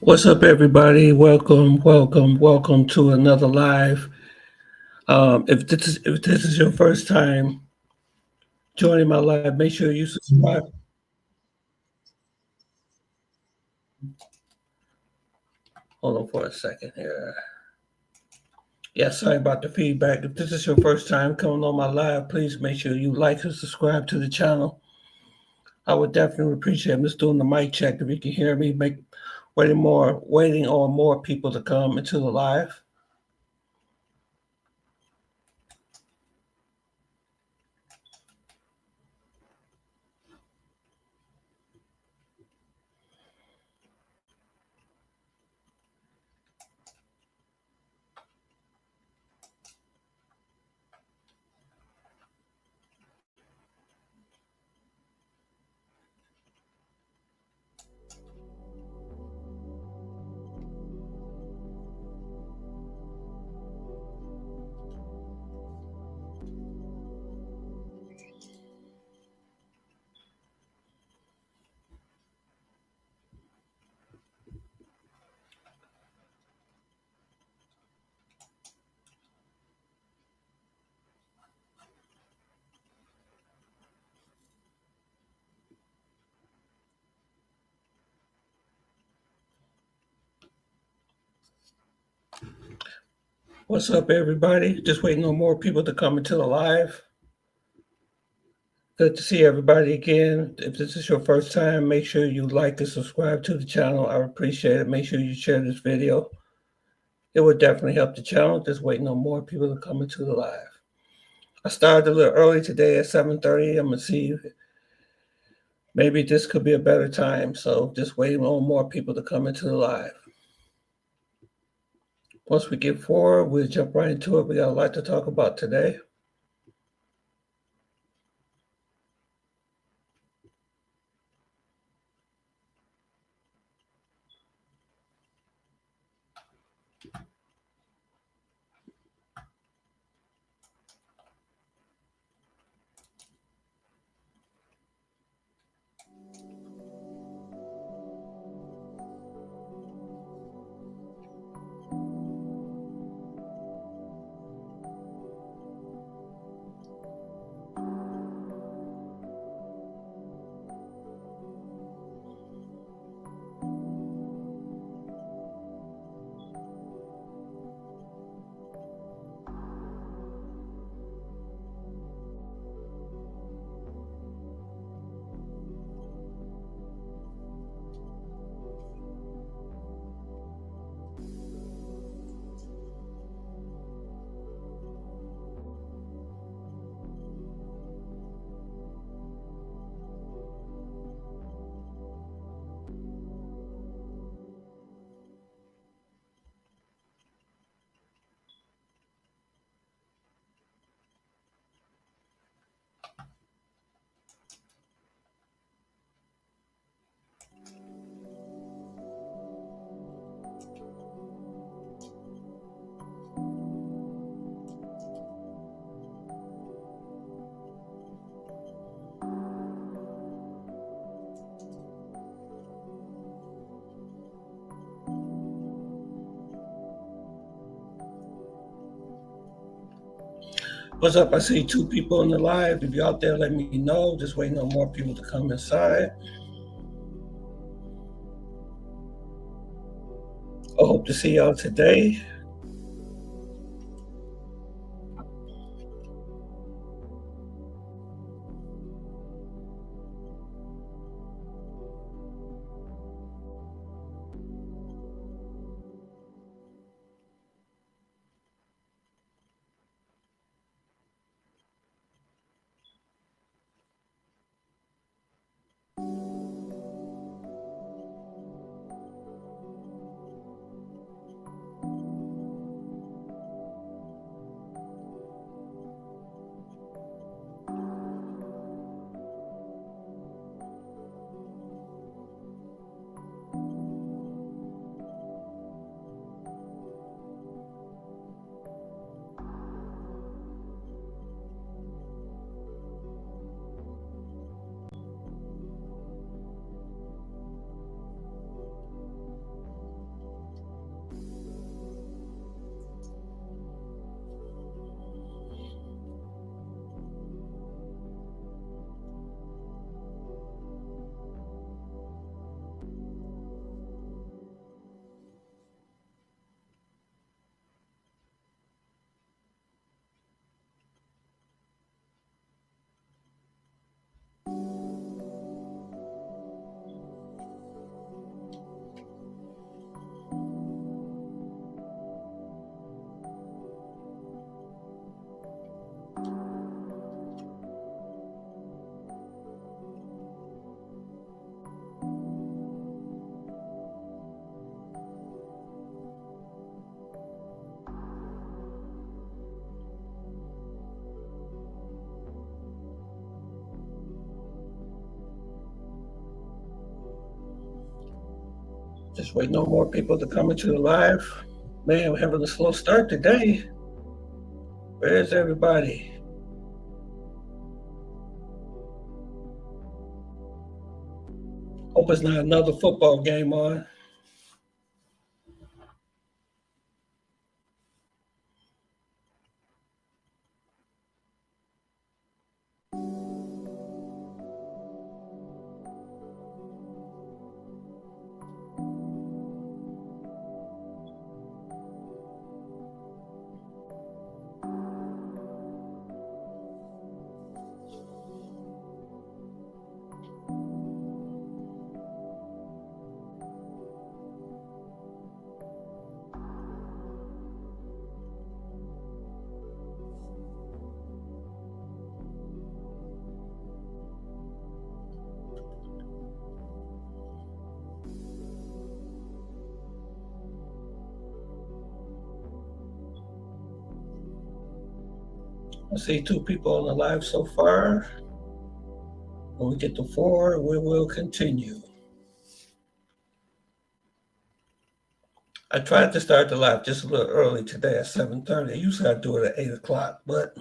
What's up, everybody? Welcome to another live. If this is your first time joining my live, make sure you subscribe. Hold on for a second here. Yeah, sorry about the feedback. If this is your first time coming on my live, please make sure you like and subscribe to the channel. I would definitely appreciate it. I'm just doing the mic check. If you can hear me, waiting on more people to come into the live. What's up, everybody? Just waiting on more people to come into the live. Good to see everybody again. If this is your first time, make sure you like and subscribe to the channel. I appreciate it. Make sure you share this video. It would definitely help the channel. Just waiting on more people to come into the live. I started a little early today at 7:30. I'm gonna see maybe this could be a better time. So just waiting on more people to come into the live. Once we get forward, we'll jump right into it. We got a lot to talk about today. What's up? I see two people in the live. If you're out there, let me know. Just waiting on more people to come inside. I hope to see y'all today. Just waiting on more people to come into the live. Man, we're having a slow start today. Where's everybody? Hope it's not another football game on. I see 2 people on the live so far. When we get to 4, we will continue. I tried to start the live just a little early today at 7:30. Usually I do it at 8 o'clock, but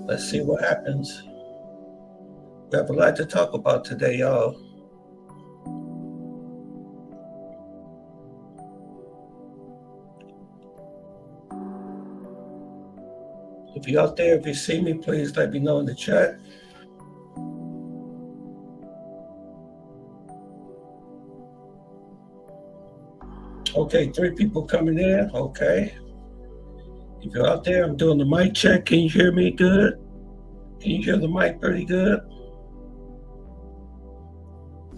let's see what happens. We have a lot to talk about today, y'all. If you're out there, if you see me, please let me know in the chat. Okay, 3 people coming in. Okay. If you're out there, I'm doing the mic check. Can you hear me good? Can you hear the mic pretty good?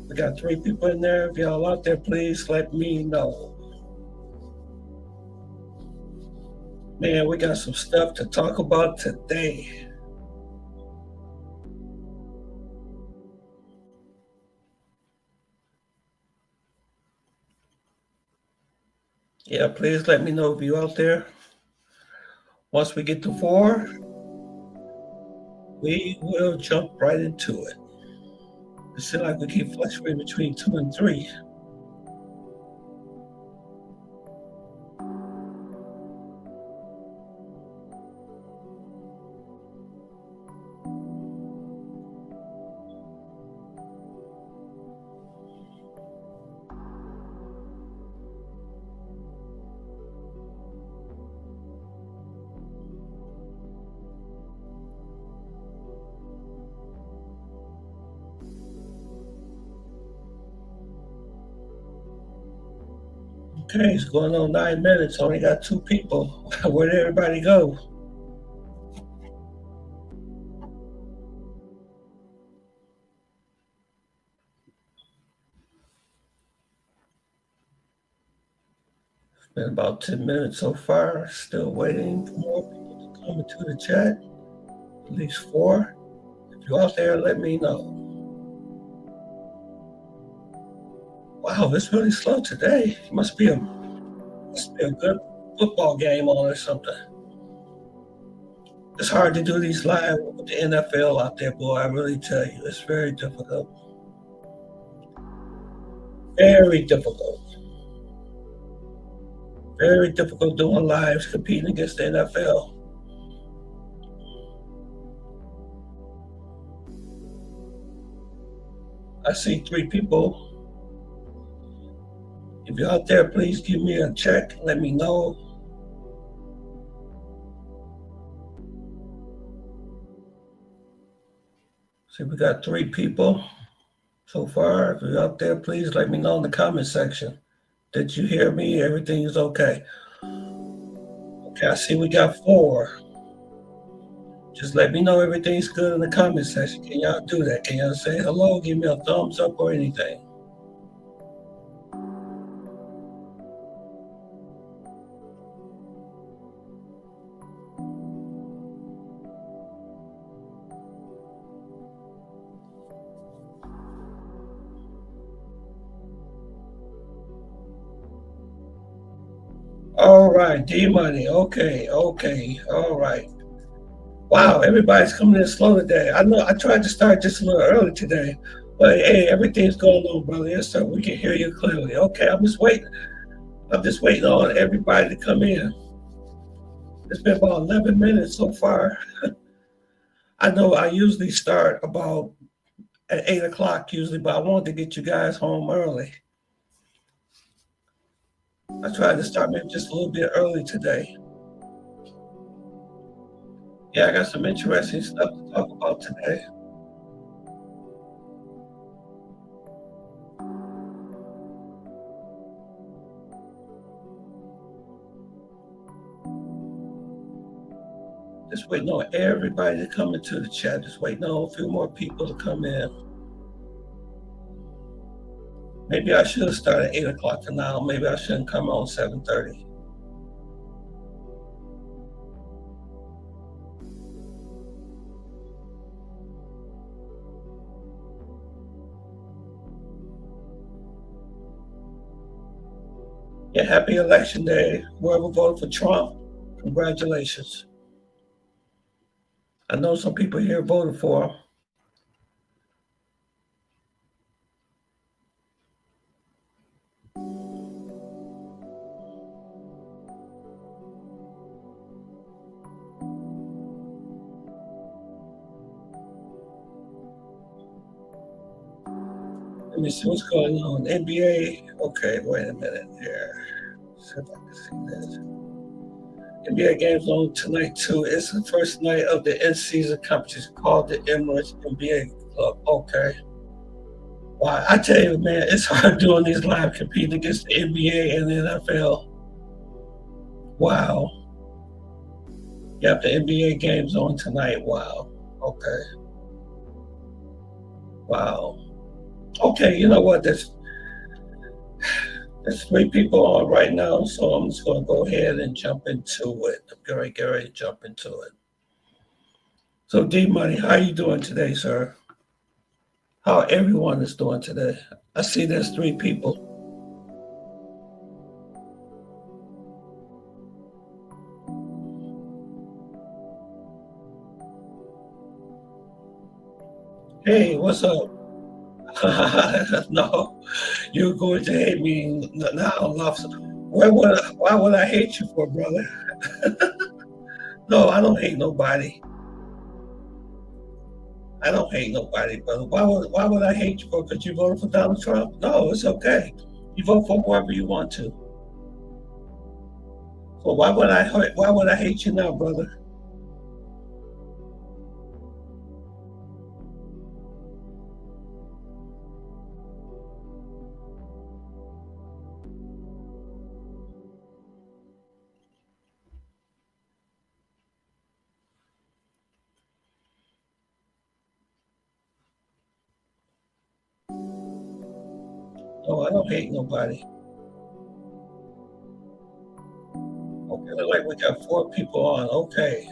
We got 3 people in there. If y'all out there, please let me know. Man, we got some stuff to talk about today. Yeah, please let me know if you're out there. Once we get to 4, we will jump right into it. It seems like we keep fluctuating between 2 and 3. Okay, it's going on 9 minutes. Only got 2 people. Where'd everybody go? It's been about 10 minutes so far. Still waiting for more people to come into the chat. At least 4. If you're out there, let me know. Wow, it's really slow today. Must be a good football game on or something. It's hard to do these live with the NFL out there, boy. I really tell you, it's very difficult. Very difficult. Very difficult doing lives competing against the NFL. I see 3 people. If you're out there, please give me a check. Let me know. See, we got 3 people so far. If you're out there, please let me know in the comment section. Did you hear me? Everything is okay. Okay, I see we got 4. Just let me know everything's good in the comment section. Can y'all do that? Can y'all say hello? Give me a thumbs up or anything. All right, D-Money. Okay, all right. Wow, everybody's coming in slow today. I know I tried to start just a little early today. But hey, everything's going on, brother. Yes, sir. We can hear you clearly. Okay, I'm just waiting. I'm just waiting on everybody to come in. It's been about 11 minutes so far. I know I usually start about at 8 o'clock usually, but I wanted to get you guys home early. I tried to start maybe just a little bit early today. Yeah, I got some interesting stuff to talk about today. Just waiting on everybody to come into the chat. Just waiting on a few more people to come in. Maybe I should have started at 8 o'clock for now. Maybe I shouldn't come on 7:30. Yeah, happy election day. Whoever voted for Trump, congratulations. I know some people here voted for him. Let me see what's going on. NBA. Okay, wait a minute here. See if I can see this. NBA games on tonight too. It's the first night of the in-season competition called the Emirates NBA Club. Okay. Wow, I tell you, man, it's hard doing these live competing against the NBA and the NFL. Wow. You have the NBA games on tonight. Wow. Okay. Wow. Okay, you know what? There's 3 people on right now, so I'm just going to go ahead and jump into it. I'm going to get ready to jump into it. So, D Money, how you doing today, sir? How everyone is doing today? I see there's 3 people. Hey, what's up? No, you're going to hate me now. Why would I hate you for, brother? No, I don't hate nobody. I don't hate nobody, brother. Why would I hate you for? Because you voted for Donald Trump? No, it's okay. You vote for whoever you want to. So why would I hate you now, brother? No, I don't hate nobody. Okay, look like we got 4 people on. Okay.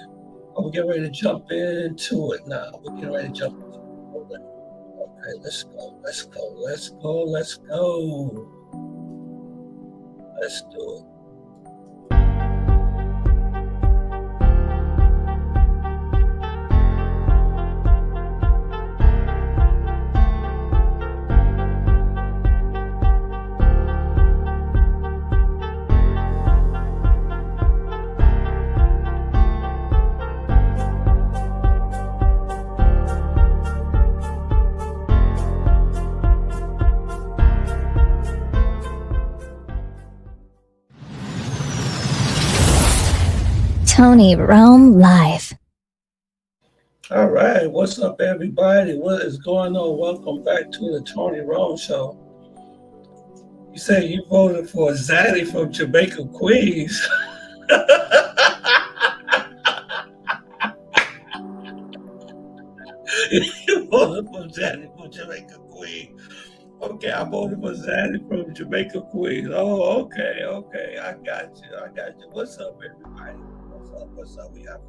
We're getting ready to jump into it now. We're getting ready to jump into it. Okay, let's go. Let's go. Let's go. Let's go. Let's do it. Tony Rome Live. All right, what's up, everybody? What is going on? Welcome back to the Tony Rome Show. You say you voted for Zaddy from Jamaica, Queens. You voted for Zaddy from Jamaica, Queens. Okay, I voted for Zaddy from Jamaica, Queens. Oh, okay, I got you. What's up, everybody? What's up? We got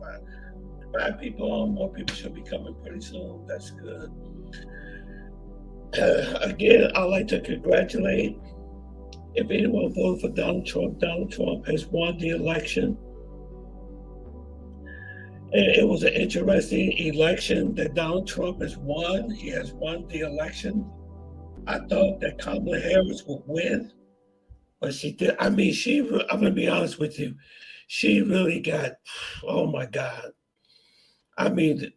5 people on. More people should be coming pretty soon. That's good. Again, I'd like to congratulate, if anyone voted for Donald Trump has won the election. It was an interesting election that Donald Trump has won. He has won the election. I thought that Kamala Harris would win, but she did. I mean, I'm going to be honest with you. She really got, oh my God. I mean,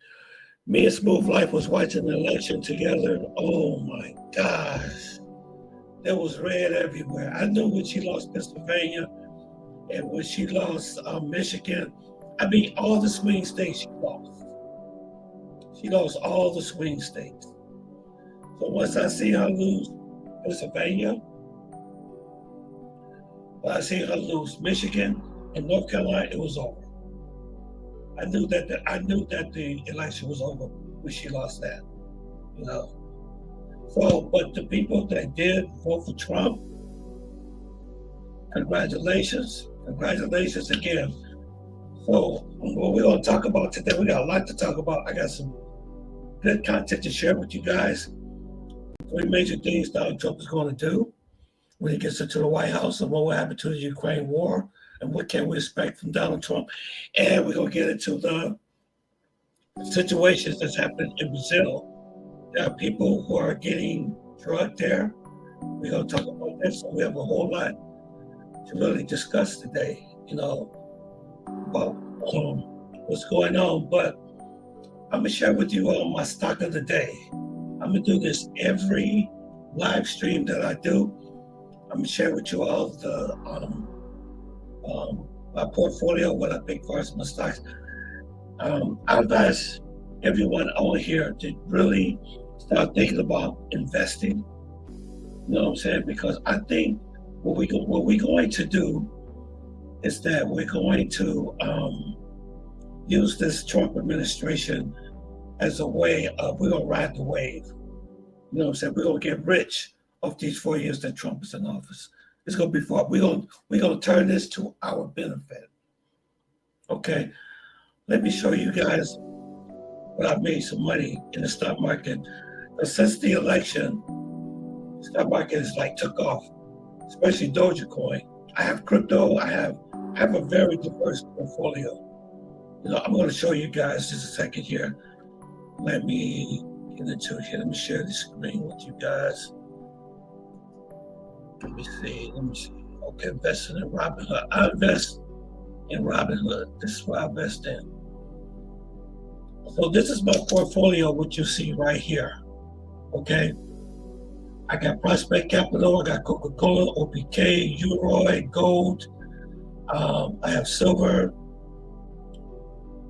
me and Smooth Life was watching the election together. Oh my gosh. There was red everywhere. I knew when she lost Pennsylvania and when she lost Michigan. I mean, all the swing states she lost. She lost all the swing states. So once I see her lose Pennsylvania, when I see her lose Michigan and North Carolina, it was over. I knew that the election was over when she lost that, you know. So, but the people that did vote for Trump, congratulations again. So what we're going to talk about today, we got a lot to talk about. I got some good content to share with you guys. 3 major things Donald Trump is going to do when he gets into the White House, and what will happen to the Ukraine war, and what can we expect from Donald Trump. And we're going to get into the situations that's happening in Brazil. There are people who are getting drugged there. We're going to talk about this. So we have a whole lot to really discuss today, you know, about what's going on. But I'm going to share with you all my stock of the day. I'm going to do this every live stream that I do. I'm going to share with you all the my portfolio, what I think for my stocks. I've asked everyone on here to really start thinking about investing. You know what I'm saying? Because I think what we're going to do is that we're going to use this Trump administration as a way of, we're going to ride the wave. You know what I'm saying? We're going to get rich off these 4 years that Trump is in office. It's going to be fun. We're going to turn this to our benefit. Okay? Let me show you guys what I've made some money in the stock market. But since the election, the stock market has took off, especially Dogecoin. I have crypto. I have a very diverse portfolio. You know, I'm going to show you guys just a second here. Let me get into it here. Let me share the screen with you guys. Let me see. Okay, investing in Robinhood. I invest in Robinhood. This is what I invest in. So this is my portfolio, what you see right here. Okay. I got Prospect Capital. I got Coca-Cola, OPK, Uroi, Gold. I have silver.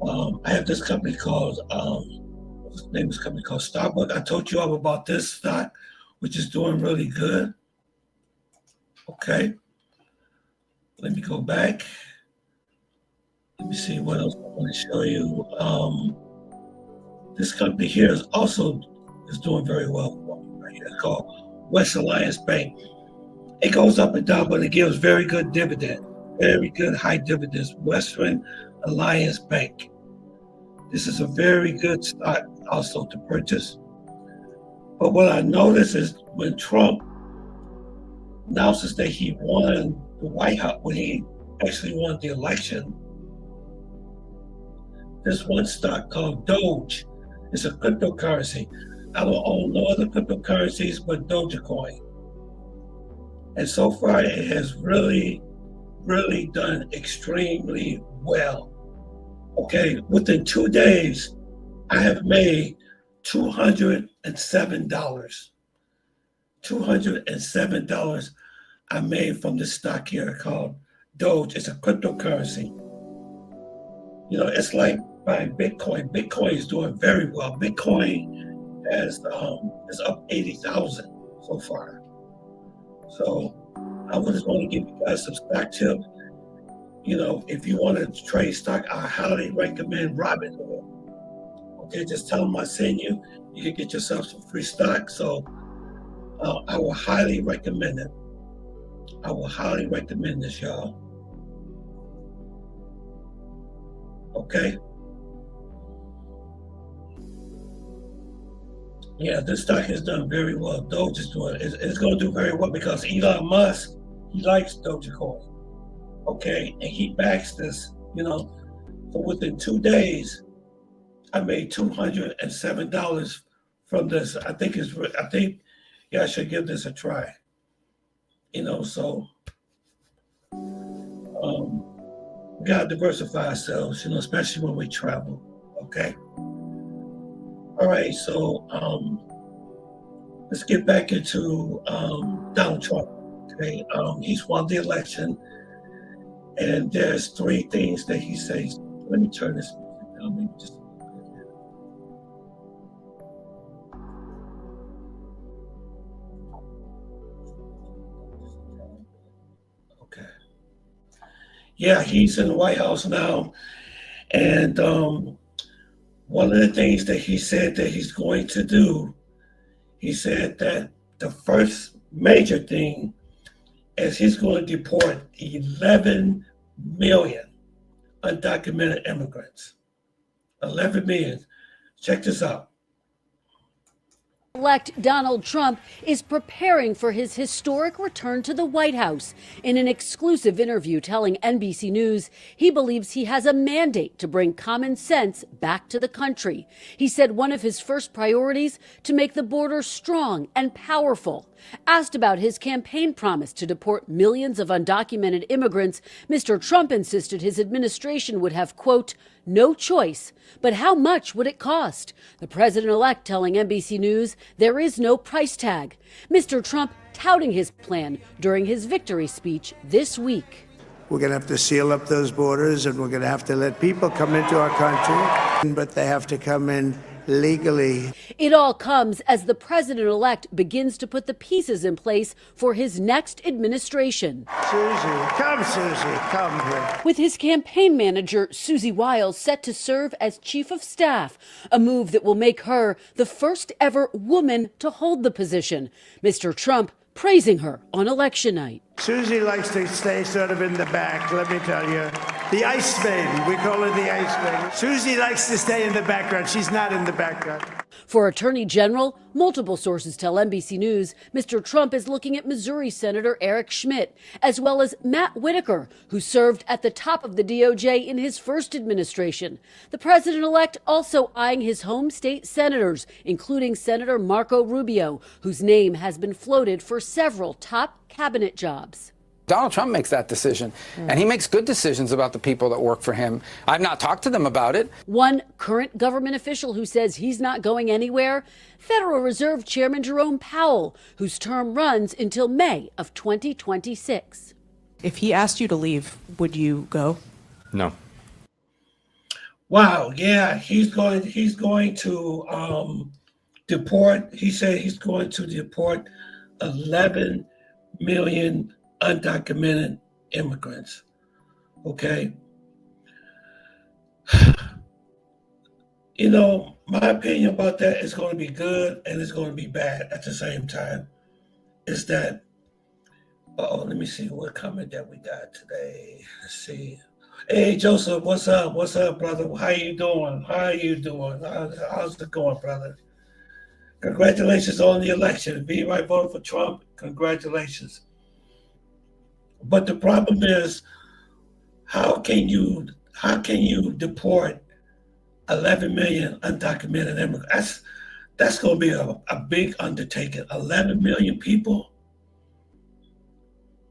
I have this company called, what's the name of this company called Starbucks. I told you all about this stock, which is doing really good. Okay. Let me go back. Let me see what else I want to show you. This company here is also doing very well for me right here. It's called West Alliance Bank. It goes up and down, but it gives very good dividend, very good high dividends. Western Alliance Bank. This is a very good stock also to purchase. But what I noticed is when Trump announces that he won the White House, when he actually won the election, there's one stock called Doge. It's a cryptocurrency. I don't own no other cryptocurrencies but Dogecoin. And so far, it has really, really done extremely well. Okay, within 2 days, I have made $207. $207 I made from this stock here called Doge. It's a cryptocurrency. You know, it's like buying Bitcoin. Bitcoin is doing very well. Bitcoin is up 80,000 so far. So I just want to give you guys some stock tips. You know, if you want to trade stock, I highly recommend Robinhood. Okay, just tell them I send you. You can get yourself some free stock. So I will highly recommend it. I will highly recommend this, y'all. Okay. Yeah, this stock has done very well. Doge is doing it. It's going to do very well because Elon Musk, he likes Dogecoin. Okay, and he backs this. You know, So within 2 days, I made $207 from this. I think y'all should give this a try. So we gotta diversify ourselves, especially when we travel. Okay. All right. So let's get back into Donald Trump. Okay. He's won the election, and there's three things that he says. Let me turn this music down. Maybe just. Okay. Yeah, he's in the White House now, and one of the things that he said that he's going to do, he said that the first major thing is he's going to deport 11 million undocumented immigrants. 11 million. Check this out. Elect Donald Trump is preparing for his historic return to the White House. In an exclusive interview telling NBC News, he believes he has a mandate to bring common sense back to the country. He said one of his first priorities to make the border strong and powerful. Asked about his campaign promise to deport millions of undocumented immigrants, Mr. Trump insisted his administration would have, quote, no choice. But how much would it cost? The president-elect telling NBC News there is no price tag. Mr. Trump touting his plan during his victory speech this week. We're going to have to seal up those borders, and we're going to have to let people come into our country, but they have to come in legally. It all comes as the president-elect begins to put the pieces in place for his next administration. Susie, come here. With his campaign manager, Susie Wiles, set to serve as chief of staff, a move that will make her the first ever woman to hold the position. Mr. Trump praising her on election night. Susie likes to stay sort of in the back, let me tell you. The ice maiden, we call her the ice maiden. Susie likes to stay in the background. She's not in the background. For Attorney General, multiple sources tell NBC News Mr. Trump is looking at Missouri Senator Eric Schmidt, as well as Matt Whitaker, who served at the top of the DOJ in his first administration. The president-elect also eyeing his home state senators, including Senator Marco Rubio, whose name has been floated for several top cabinet jobs. Donald Trump makes that decision, and he makes good decisions about the people that work for him. I've not talked to them about it. One current government official who says he's not going anywhere, Federal Reserve Chairman Jerome Powell, whose term runs until May of 2026. If he asked you to leave, would you go? No. Wow, yeah, he's going to deport. He said he's going to deport 11 million undocumented immigrants. Okay. My opinion about that is going to be good and it's going to be bad at the same time. Is that, let me see what comment that we got today. Let's see. Hey, Joseph, what's up? What's up, brother? How you doing? How's it going, brother? Congratulations on the election. Be right voted for Trump. Congratulations. But the problem is, how can you deport 11 million undocumented immigrants? That's going to be a big undertaking. 11 million people.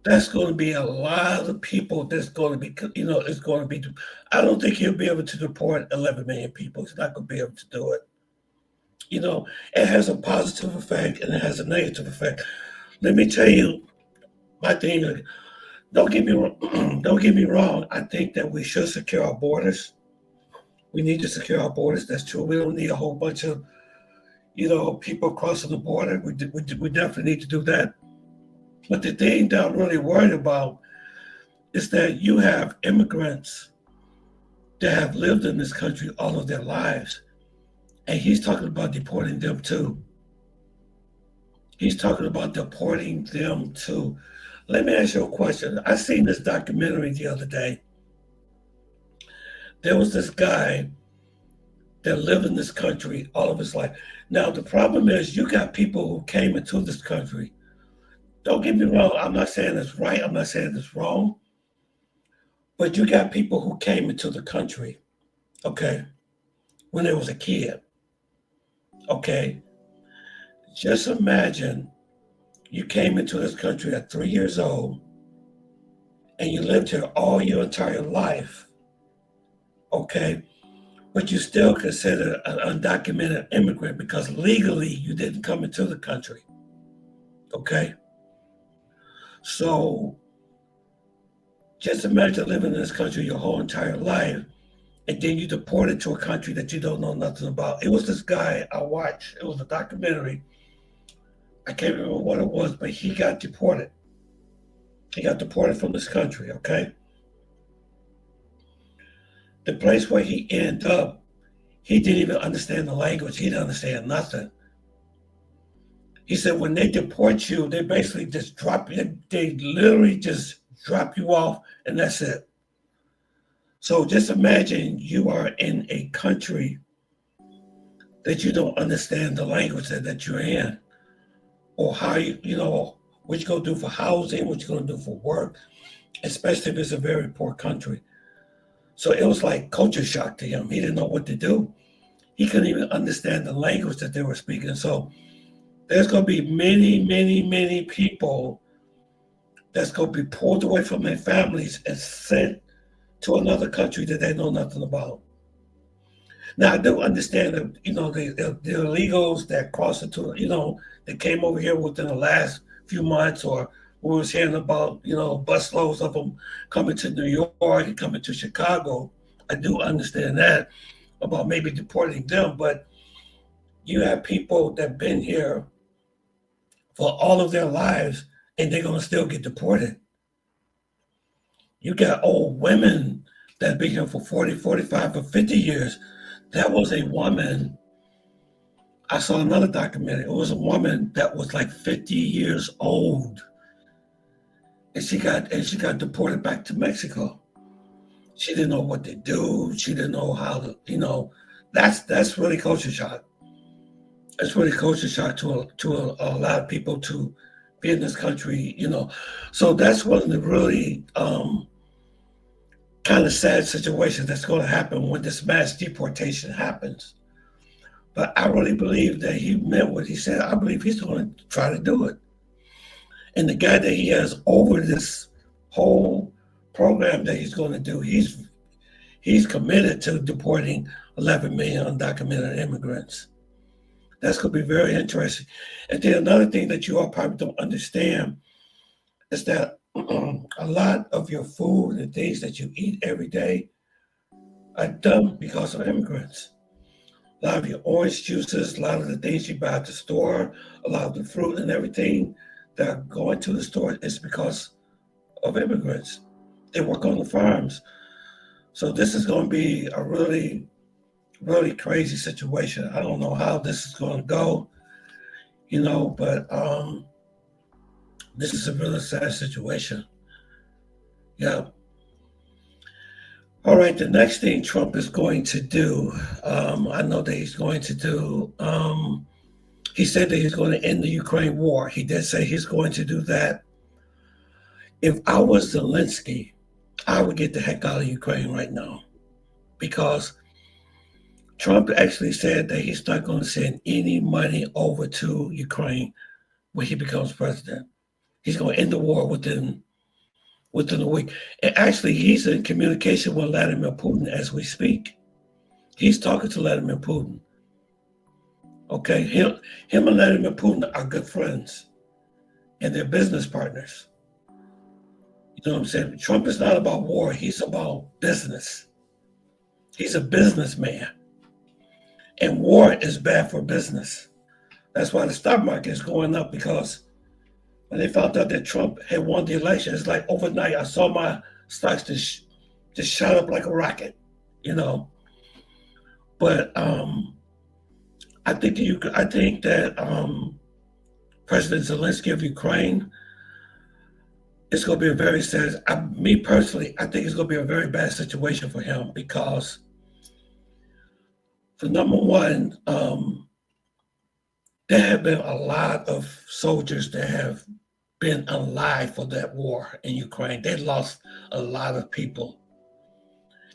That's going to be a lot of people. That's going to be, it's going to be. I don't think he'll be able to deport 11 million people. He's not going to be able to do it. It has a positive effect and it has a negative effect. Let me tell you, my thing. Don't get me wrong. I think that we should secure our borders. We need to secure our borders. That's true. We don't need a whole bunch of, people crossing the border. We definitely need to do that. But the thing that I'm really worried about is that you have immigrants that have lived in this country all of their lives. And he's talking about deporting them too. He's talking about deporting them too. Let me ask you a question. I seen this documentary the other day. There was this guy that lived in this country all of his life. Now, the problem is you got people who came into this country. Don't get me wrong. I'm not saying it's right. I'm not saying it's wrong. But you got people who came into the country okay, when they was a kid, okay? Just imagine you came into this country at 3 years old and you lived here all your entire life, okay? But you still consider an undocumented immigrant because legally you didn't come into the country, okay? So just imagine living in this country your whole entire life and then you deported to a country that you don't know nothing about. It was this guy I watched, it was a documentary. I can't remember what it was, but he got deported. He got deported from this country, okay? The place where he ended up, he didn't even understand the language. He didn't understand nothing. He said when they deport you, they basically just drop you. They literally just drop you off and that's it. So just imagine you are in a country that you don't understand the language that you're in, or how what you're gonna do for housing, what you're gonna do for work, especially if it's a very poor country. So it was like culture shock to him. He didn't know what to do. He couldn't even understand the language that they were speaking. So there's gonna be many, many, many people that's gonna be pulled away from their families and sent to another country that they know nothing about. Now I do understand that the illegals that crossed into that came over here within the last few months, or we was hearing about busloads of them coming to New York and coming to Chicago. I do understand that about maybe deporting them, but you have people that been here for all of their lives and they're gonna still get deported. You got old women that have been here for 40, 45, or 50 years. That was a woman. I saw another documentary. It was a woman that was like 50 years old. And she got deported back to Mexico. She didn't know what to do. She didn't know how to, that's really culture shock. It's really culture shock to a lot of people to be in this country, So that's one of the really kind of sad situations that's going to happen when this mass deportation happens. But I really believe that he meant what he said. I believe he's going to try to do it. And the guy that he has over this whole program that he's going to do, he's committed to deporting 11 million undocumented immigrants. That's going to be very interesting. And then another thing that you all probably don't understand is that a lot of your food and things that you eat every day are done because of immigrants. A lot of your orange juices, a lot of the things you buy at the store, a lot of the fruit and everything that are going to the store is because of immigrants. They work on the farms. So this is going to be a really, really crazy situation. I don't know how this is going to go, but this is a really sad situation. Yeah. All right, the next thing Trump is going to do, I know that he's going to do, he said that he's going to end the Ukraine war. He did say he's going to do that. If I was Zelensky, I would get the heck out of Ukraine right now, because Trump actually said that he's not going to send any money over to Ukraine when he becomes president. He's going to end the war within a week. And actually, he's in communication with Vladimir Putin as we speak. He's talking to Vladimir Putin. Okay, him and Vladimir Putin are good friends, and they're business partners. You know what I'm saying? Trump is not about war. He's about business. He's a businessman. And war is bad for business. That's why the stock market is going up, because when they found out that Trump had won the election, it's like overnight, I saw my stocks just shot up like a rocket, But I think that President Zelensky of Ukraine, it's going to be a very sad. Me personally, I think it's going to be a very bad situation for him, because, for number one, there have been a lot of soldiers that have been alive for that war in Ukraine. They lost a lot of people.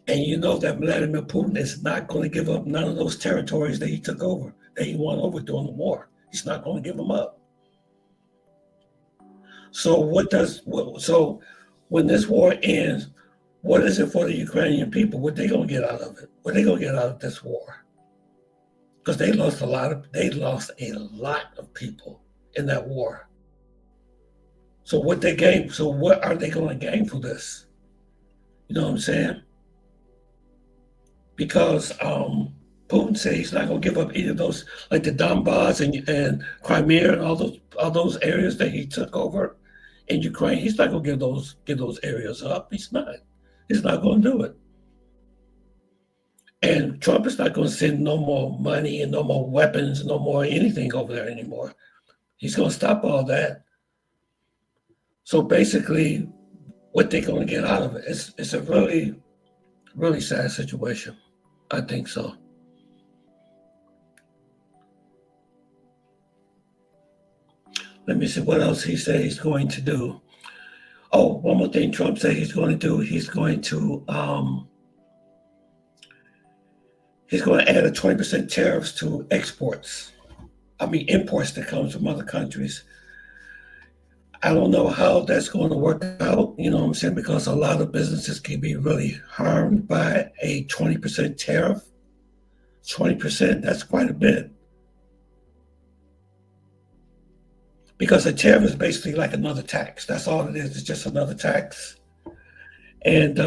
And you know that Vladimir Putin is not going to give up none of those territories that he took over, that he won over during the war. He's not going to give them up. So so when this war ends, what is it for the Ukrainian people? What they going to get out of it? What they going to get out of this war? Because they lost a lot of people in that war. So what they gain? So what are they going to gain for this? You know what I'm saying? Because Putin said he's not going to give up any of those, like the Donbass and Crimea and all those areas that he took over in Ukraine. He's not going to give those areas up. He's not. He's not going to do it. And Trump is not going to send no more money and no more weapons, no more anything over there anymore. He's going to stop all that. So basically, what they're going to get out of it, it's a really, really sad situation. I think so. Let me see what else he said he's going to do. Oh, one more thing Trump said he's going to do. He's going to add a 20% tariffs to imports that comes from other countries. I don't know how that's going to work out, you know what I'm saying, because a lot of businesses can be really harmed by a 20% tariff. 20%, that's quite a bit. Because a tariff is basically like another tax. That's all it is. It's just another tax. And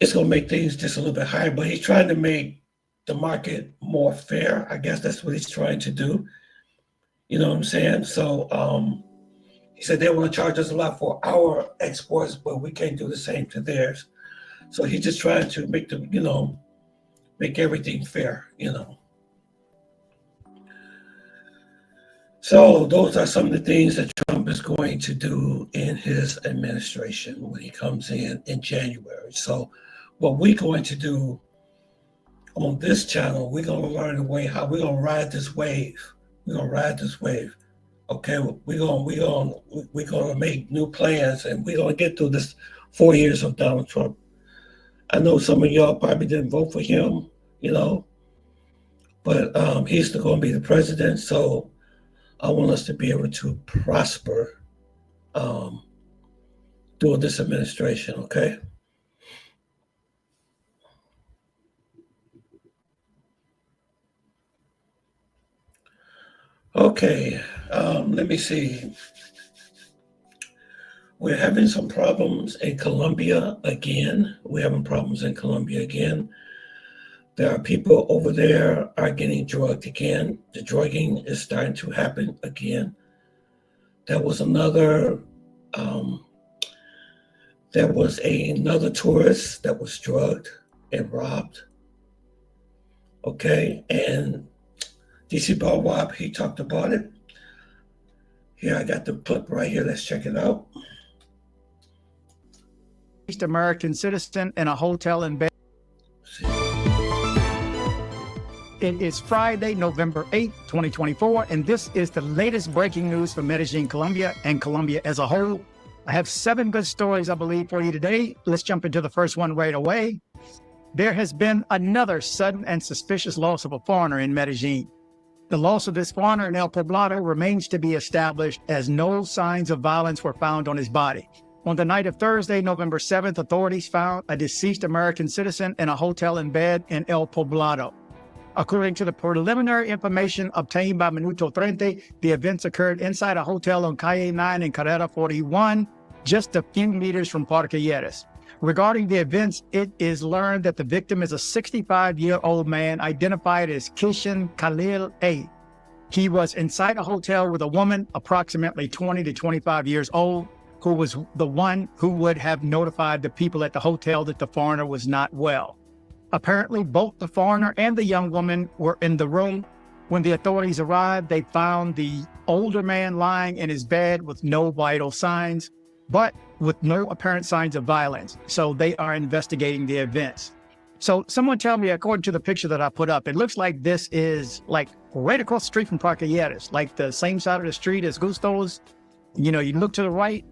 it's going to make things just a little bit higher. But he's trying to make the market more fair. I guess that's what he's trying to do. You know what I'm saying? So he said they want to charge us a lot for our exports, but we can't do the same to theirs. So he's just trying to make make everything fair, So those are some of the things that Trump is going to do in his administration when he comes in January. So what we're going to do on this channel, we're going to learn the way how we're going to ride this wave. We're going to ride this wave. Okay, we're going to make new plans, and we're going to get through this 4 years of Donald Trump. I know some of y'all probably didn't vote for him, but he's still going to be the president. So I want us to be able to prosper during this administration, okay? Okay, let me see. We're having some problems in Colombia again. We're having problems in Colombia again. There are people over there are getting drugged again. The drugging is starting to happen again. There was another tourist that was drugged and robbed. Okay, and DC Bawab, he talked about it. Here, I got the clip right here. Let's check it out. East American citizen in a hotel in bed. It is Friday, November 8th, 2024, and this is the latest breaking news from Medellin, Colombia, and Colombia as a whole. I have 7 good stories, I believe, for you today. Let's jump into the first one right away. There has been another sudden and suspicious loss of a foreigner in Medellin. The loss of this foreigner in El Poblado remains to be established, as no signs of violence were found on his body. On the night of Thursday, November 7th, authorities found a deceased American citizen in a hotel in bed in El Poblado. According to the preliminary information obtained by Minuto 30, the events occurred inside a hotel on Calle 9 in Carrera 41, just a few meters from Parquilleras. Regarding the events, it is learned that the victim is a 65-year-old man identified as Kishan Khalil A. He was inside a hotel with a woman approximately 20 to 25 years old, who was the one who would have notified the people at the hotel that the foreigner was not well. Apparently, both the foreigner and the young woman were in the room. When the authorities arrived, they found the older man lying in his bed with no vital signs, but with no apparent signs of violence. So they are investigating the events. So someone tell me, according to the picture that I put up, it looks like this is like right across the street from Parquilleras, like the same side of the street as Gusto's. You look to the right,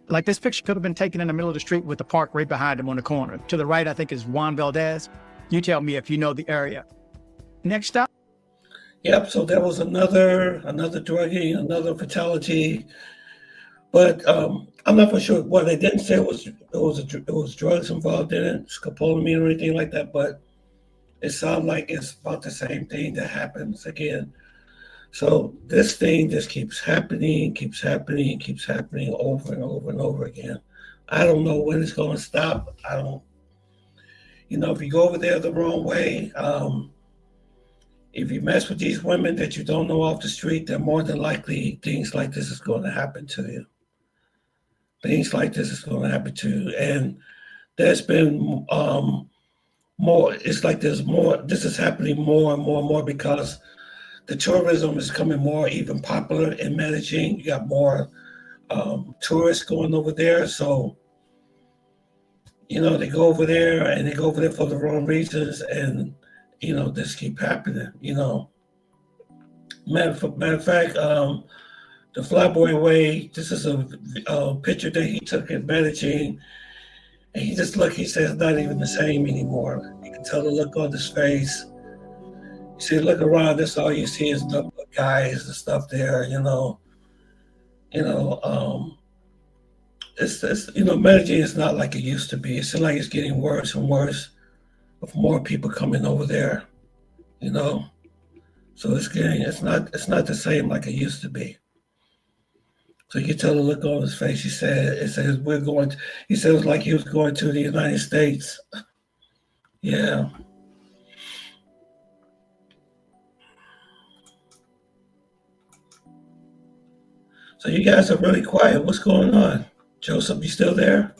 Like this picture could have been taken in the middle of the street with the park right behind him on the corner. To the right, I think, is Juan Valdez. You tell me if you know the area. Next up. Yep. So there was another drugging, another fatality, but I'm not for sure. Well, they didn't say it was drugs involved in it, scopolamine or anything like that. But it sounds like it's about the same thing that happens again. So this thing just keeps happening over and over and over again. I don't know when it's going to stop. I don't. If you go over there the wrong way. If you mess with these women that you don't know off the street, then more than likely things like this is going to happen to you. Things like this is going to happen to you. And there's been more, it's like there's more, this is happening more and more because the tourism is becoming more even popular in Medellin. You got more tourists going over there. So, they go over there and they go over there for the wrong reasons and this keep happening, Matter of fact, the Flyboy Way, this is a picture that he took in Medellin, and he says it's not even the same anymore. You can tell the look on his face. You see, look around, that's all you see is the guys and stuff there, it's Medellin is not like it used to be. It seems like it's getting worse and worse. With more people coming over there, so it's not the same like it used to be. So you can tell the look on his face. He said it was like he was going to the United States. Yeah. So you guys are really quiet. What's going on? Joseph, you still there?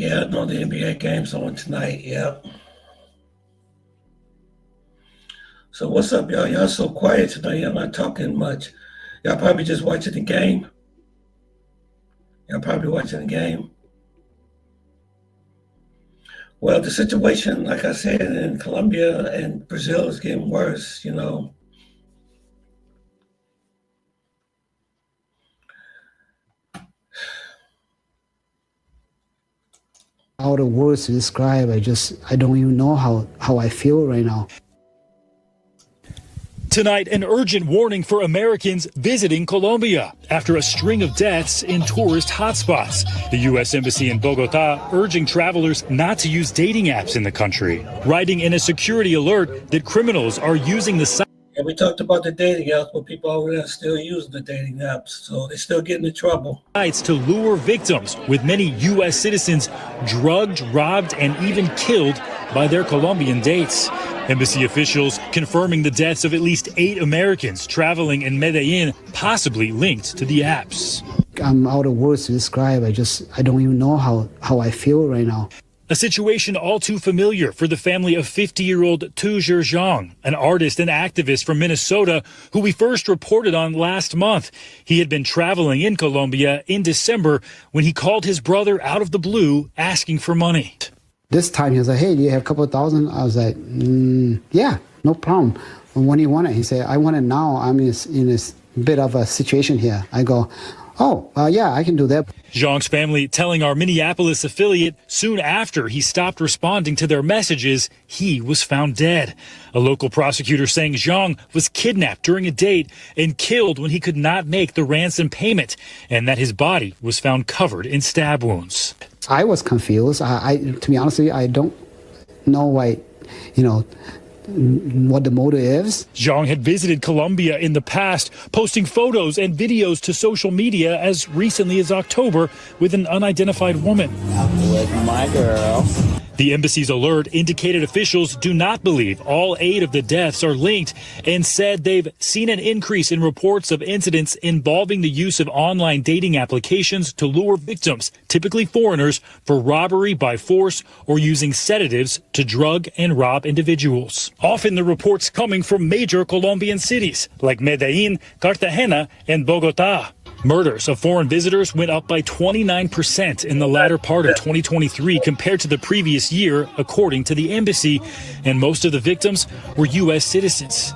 Yeah, no, the NBA game's on tonight. Yep. So what's up, y'all? Y'all so quiet tonight. Y'all not talking much. Y'all probably just watching the game. Well, the situation, like I said, in Colombia and Brazil is getting worse, All the words to describe, I don't even know how I feel right now. Tonight, an urgent warning for Americans visiting Colombia after a string of deaths in tourist hotspots. The U.S. Embassy in Bogota urging travelers not to use dating apps in the country, writing in a security alert that criminals are using the site. And we talked about the dating apps, but people over there still using the dating apps, so they're still getting in trouble. To lure victims, with many U.S. citizens drugged, robbed, and even killed by their Colombian dates. Embassy officials confirming the deaths of at least 8 Americans traveling in Medellin, possibly linked to the apps. I'm out of words to describe. I don't even know how I feel right now. A situation all too familiar for the family of 50-year-old Tujer Zhang, an artist and activist from Minnesota who we first reported on last month. He had been traveling in Colombia in December when he called his brother out of the blue asking for money. This time he was like, hey, do you have a couple of thousand? I was like, yeah, no problem. When do you want it? He said, I want it now. I'm in this bit of a situation here. I go, oh, yeah, I can do that. Zhang's family telling our Minneapolis affiliate soon after he stopped responding to their messages, he was found dead. A local prosecutor saying Zhang was kidnapped during a date and killed when he could not make the ransom payment, and that his body was found covered in stab wounds. I was confused. To be honest with you, I don't know why, what the motive is. Zhang had visited Colombia in the past, posting photos and videos to social media as recently as October with an unidentified woman. I'm with my girl. The embassy's alert indicated officials do not believe all 8 of the deaths are linked and said they've seen an increase in reports of incidents involving the use of online dating applications to lure victims, typically foreigners, for robbery by force or using sedatives to drug and rob individuals. Often the reports coming from major Colombian cities like Medellin, Cartagena, and Bogota. Murders of foreign visitors went up by 29% in the latter part of 2023 compared to the previous year, according to the embassy, and most of the victims were U.S. citizens.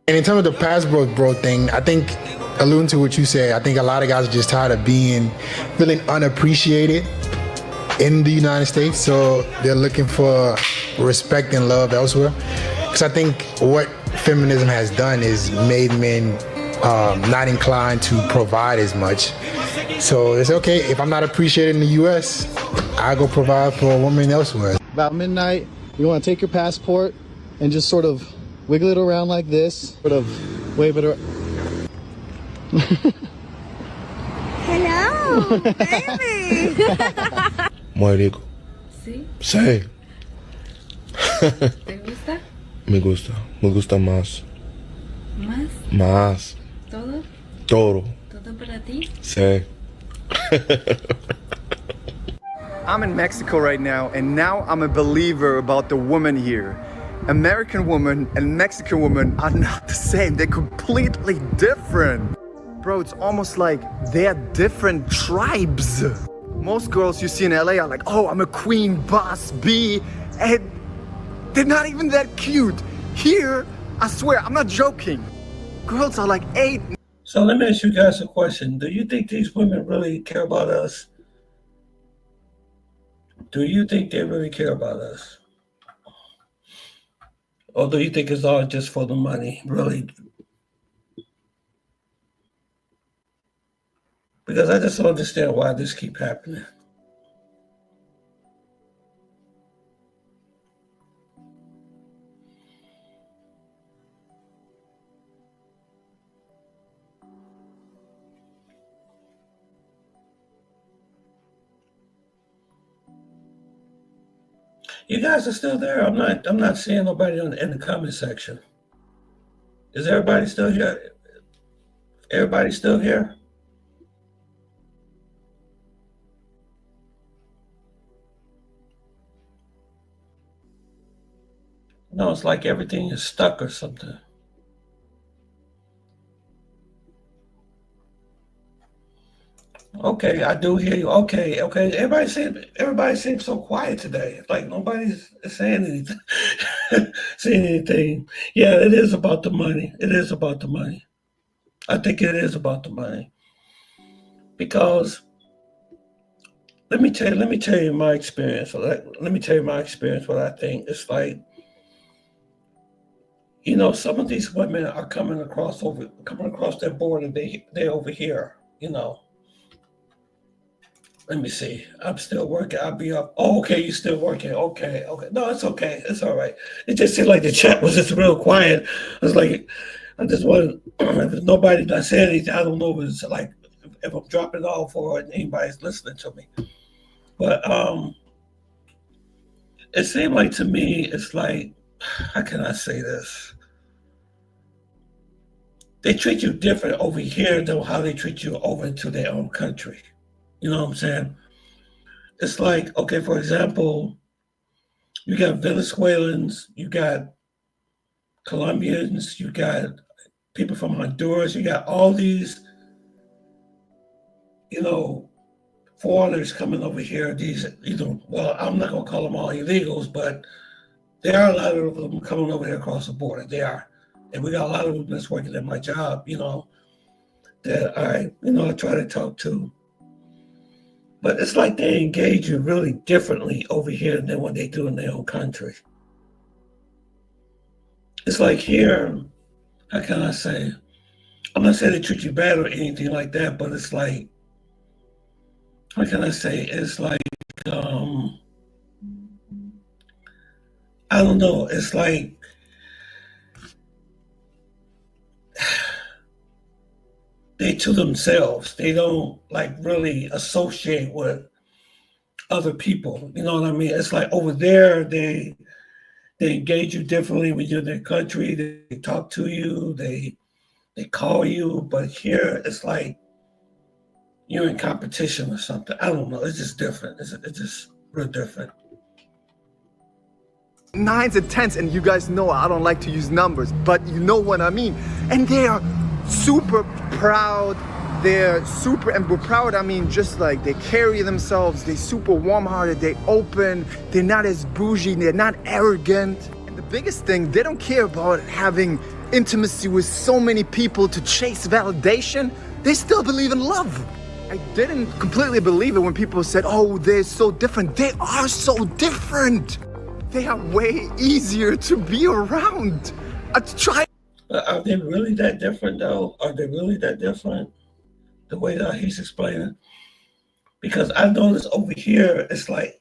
And in terms of the passport bro thing, I think, alluding to what you said, I think a lot of guys are just tired of feeling unappreciated in the United States, so they're looking for respect and love elsewhere. Because I think what feminism has done is made men not inclined to provide as much. So it's okay, if I'm not appreciated in the U.S., I go provide for a woman elsewhere. About midnight, you want to take your passport and just sort of wiggle it around like this, sort of wave it around. Hello, baby. Muy rico. ¿Sí? Sí. ¿Te gusta? Me gusta más. ¿Más? Más. ¿Todo? Todo. ¿Todo para ti? Sí. I'm in Mexico right now, and now I'm a believer about the woman here. American woman and Mexican woman are not the same. They're completely different. Bro, it's almost like they're different tribes. Most girls you see in LA are like, oh, I'm a queen, boss, bee, and they're not even that cute. Here, I swear, I'm not joking. Girls are like 8. So let me ask you guys a question. Do you think these women really care about us? Do you think they really care about us? Or do you think it's all just for the money, really? Because I just don't understand why this keep happening. You guys are still there. I'm not seeing nobody in the comment section. Is everybody still here? Everybody still here? No, it's like everything is stuck or something. Okay, I do hear you. Okay. Everybody seems so quiet today. It's like nobody's saying anything. saying anything. Yeah, it is about the money. It is about the money. I think it is about the money. Because let me tell you my experience. Let me tell you my experience. What I think it's like. You know, some of these women are coming across their border. They're over here. You know. Let me see. I'm still working. I'll be up. Oh, okay. You're still working. Okay. No, it's okay. It's all right. It just seemed like the chat was just real quiet. I was like, I just wanted, if there's nobody not saying anything, I don't know if it's like, if I'm dropping off or anybody's listening to me. But it seemed like to me, it's like, how can I say this? They treat you different over here than how they treat you over into their own country. You know what I'm saying? It's like, okay, for example, you got Venezuelans, you got Colombians, you got people from Honduras, you got all these, you know, foreigners coming over here. These, you know, well, I'm not going to call them all illegals, but there are a lot of them coming over here across the border. They are. And we got a lot of them that's working at my job, you know, that I try to talk to. But it's like they engage you really differently over here than what they do in their own country. It's like here, how can I say? I'm not saying they treat you bad or anything like that, but it's like, how can I say? It's like, I don't know. It's like, they to themselves. They don't like really associate with other people. You know what I mean? It's like over there, they engage you differently when you're in their country. They talk to you. They call you. But here, it's like you're in competition or something. I don't know. It's just different. It's just real different. 9s and 10s, and you guys know I don't like to use numbers, but you know what I mean. And they are super proud, they're super, and we're proud, I mean, just like they carry themselves, they're super warm-hearted, they open, they're not as bougie, they're not arrogant. And the biggest thing, they don't care about having intimacy with so many people to chase validation. They still believe in love. I didn't completely believe it when people said, oh, they're so different. They are so different. They are way easier to be around. Are they really that different, though? Are they really that different? The way that he's explaining? Because I noticed over here, it's like,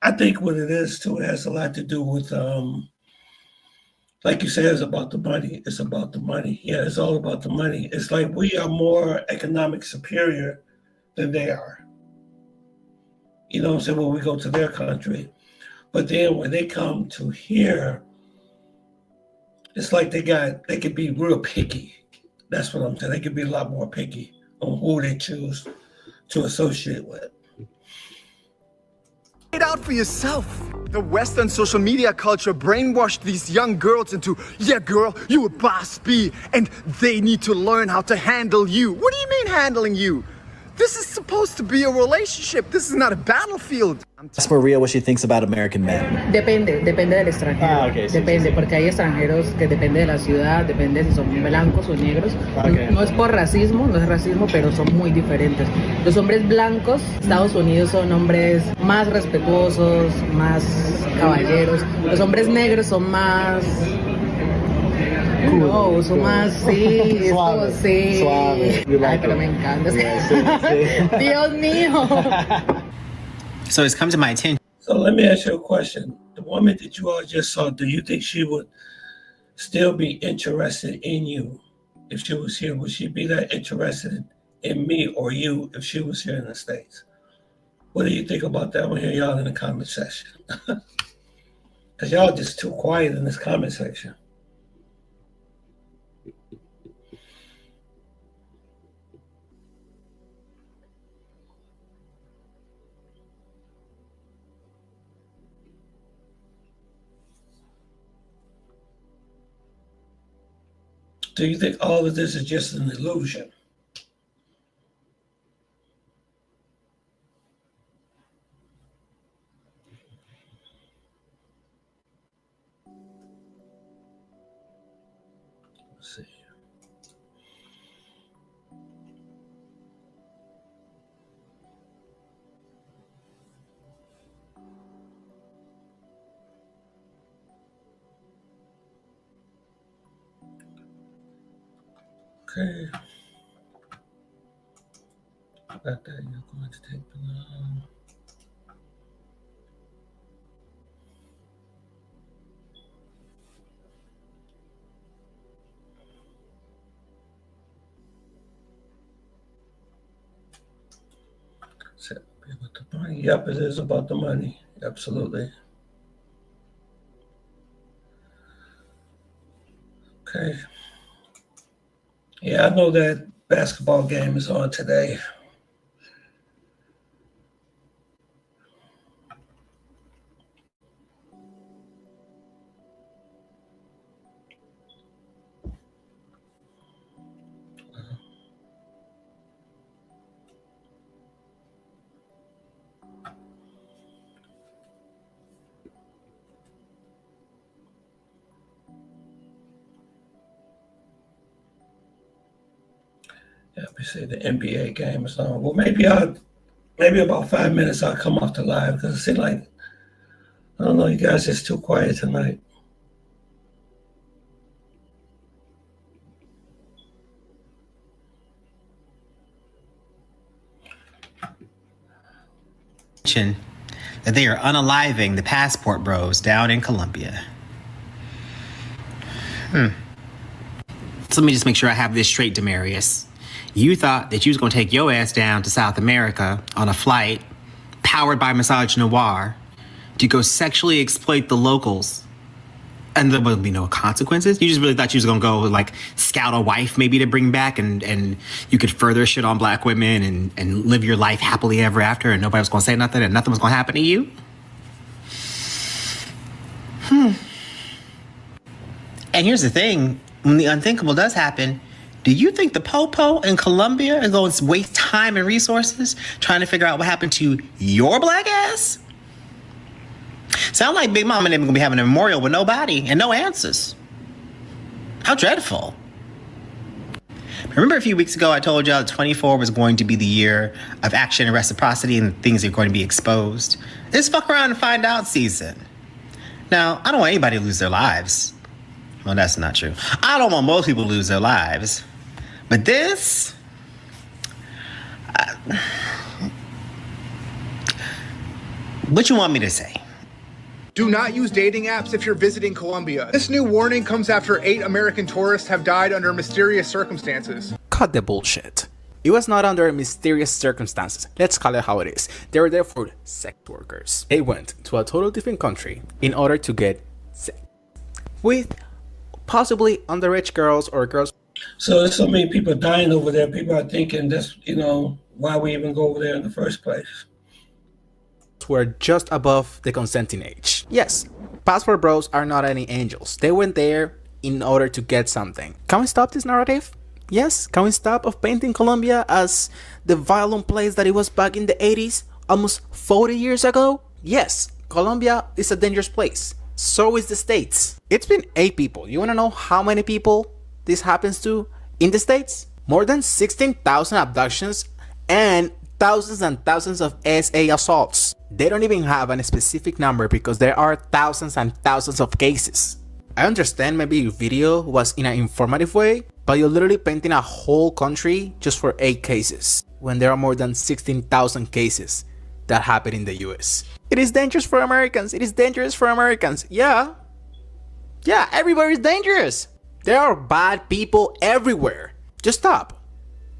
I think what it is, too, it has a lot to do with, like you said, it's about the money. It's about the money. Yeah, it's all about the money. It's like we are more economic superior than they are. You know what I'm saying? When we go to their country. But then when they come to here, it's like they could be real picky. That's what I'm saying. They could be a lot more picky on who they choose to associate with. Find out for yourself. The Western social media culture brainwashed these young girls into, yeah, girl, you a boss B, and they need to learn how to handle you. What do you mean handling you? This is supposed to be a relationship. This is not a battlefield. Ask Maria what she thinks about American men. Depende del extranjero. Okay, sí, depende, sí. porque hay extranjeros que depende de la ciudad, depende si son blancos o negros. Okay. No es por racismo, no es racismo, pero son muy diferentes. Los hombres blancos, Estados Unidos son hombres más respetuosos, más caballeros. Los hombres negros son más... No, son más, sí, Suave, esto, sí. suave. You like Ay, pero it. me encanta. Yeah, sí, sí. Dios mío. So it's come to my attention. So let me ask you a question. The woman that you all just saw, do you think she would still be interested in you if she was here? Would she be that interested in me or you if she was here in the States? What do you think about that? I want to hear y'all in the comment section. Because y'all just too quiet in this comment section. Do you think all of this is just an illusion? Let's see. Okay. Got that. You're going to take the So, about the money. Yep, it is about the money. Absolutely. Okay. Yeah, I know that basketball game is on today. Yeah, we say the NBA game is on. Well, maybe about 5 minutes I'll come off the live because it seems like, I don't know, you guys just too quiet tonight. That they are unaliving the passport bros down in Colombia. So let me just make sure I have this straight, Demarius. You thought that you was going to take your ass down to South America on a flight powered by Massage Noir to go sexually exploit the locals. And there wouldn't be no consequences? You just really thought you was going to go like scout a wife maybe to bring back and you could further shit on black women and live your life happily ever after and nobody was going to say nothing and nothing was going to happen to you? And here's the thing. When the unthinkable does happen, Do you think the Popo in Colombia is going to waste time and resources trying to figure out what happened to your black ass? Sound like Big Mama and them gonna be having a memorial with no body and no answers. How dreadful. Remember a few weeks ago I told y'all that 24 was going to be the year of action and reciprocity and things are going to be exposed? It's fuck around and find out season. Now, I don't want anybody to lose their lives. Well, that's not true. I don't want most people to lose their lives. But this... what you want me to say? Do not use dating apps if you're visiting Colombia. This new warning comes after 8 American tourists have died under mysterious circumstances. Cut the bullshit. It was not under mysterious circumstances. Let's call it how it is. They were there for sex workers. They went to a totally different country in order to get sex with possibly underage girls or girls. So there's so many people dying over there. People are thinking that's, why we even go over there in the first place. Were just above the consenting age. Yes, passport bros are not any angels. They went there in order to get something. Can we stop this narrative? Yes, can we stop of painting Colombia as the violent place that it was back in the 80s, almost 40 years ago? Yes, Colombia is a dangerous place. So is the States. It's been 8 people. You wanna know how many people this happens to in the States? More than 16,000 abductions and thousands and thousands of SA assaults. They don't even have a specific number because there are thousands and thousands of cases. I understand maybe your video was in an informative way, but you're literally painting a whole country just for 8 cases when there are more than 16,000 cases that happen in the US. It is dangerous for Americans. It is dangerous for Americans. Yeah, everybody's dangerous. There are bad people everywhere. Just stop.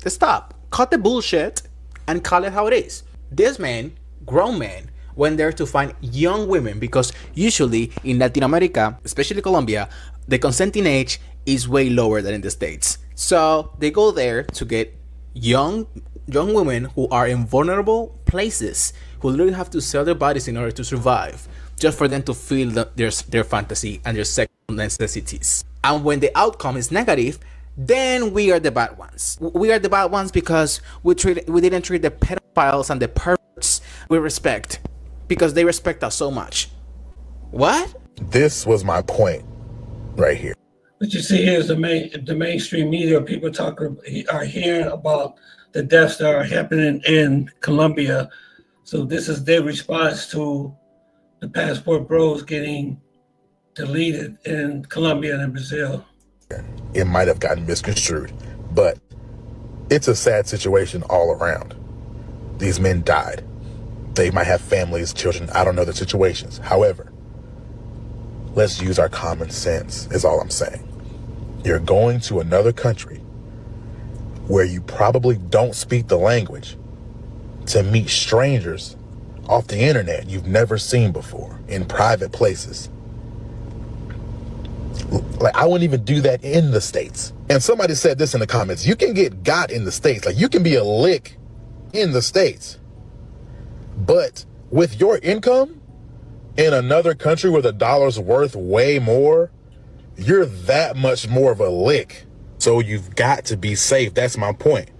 Just stop. Cut the bullshit and call it how it is. This man, grown men, went there to find young women because usually in Latin America, especially Colombia, the consenting age is way lower than in the States. So they go there to get young women who are in vulnerable places, who literally have to sell their bodies in order to survive, just for them to feel their fantasy and their sexual necessities. And when the outcome is negative, then we are the bad ones. We are the bad ones because we didn't treat the pedophiles and the perverts with respect, because they respect us so much. What? This was my point right here. What you see here is the mainstream media. People are hearing about the deaths that are happening in Colombia. So this is their response to the passport bros getting deleted in Colombia and Brazil. It might have gotten misconstrued, but it's a sad situation all around. These men died. They might have families, children. I don't know the situations. However, let's use our common sense is all I'm saying. You're going to another country where you probably don't speak the language to meet strangers off the internet you've never seen before in private places. Like, I wouldn't even do that in the States. And somebody said this in the comments, you can get got in the States. Like, you can be a lick in the States. But with your income in another country where the dollar's worth way more, you're that much more of a lick. So you've got to be safe. That's my point.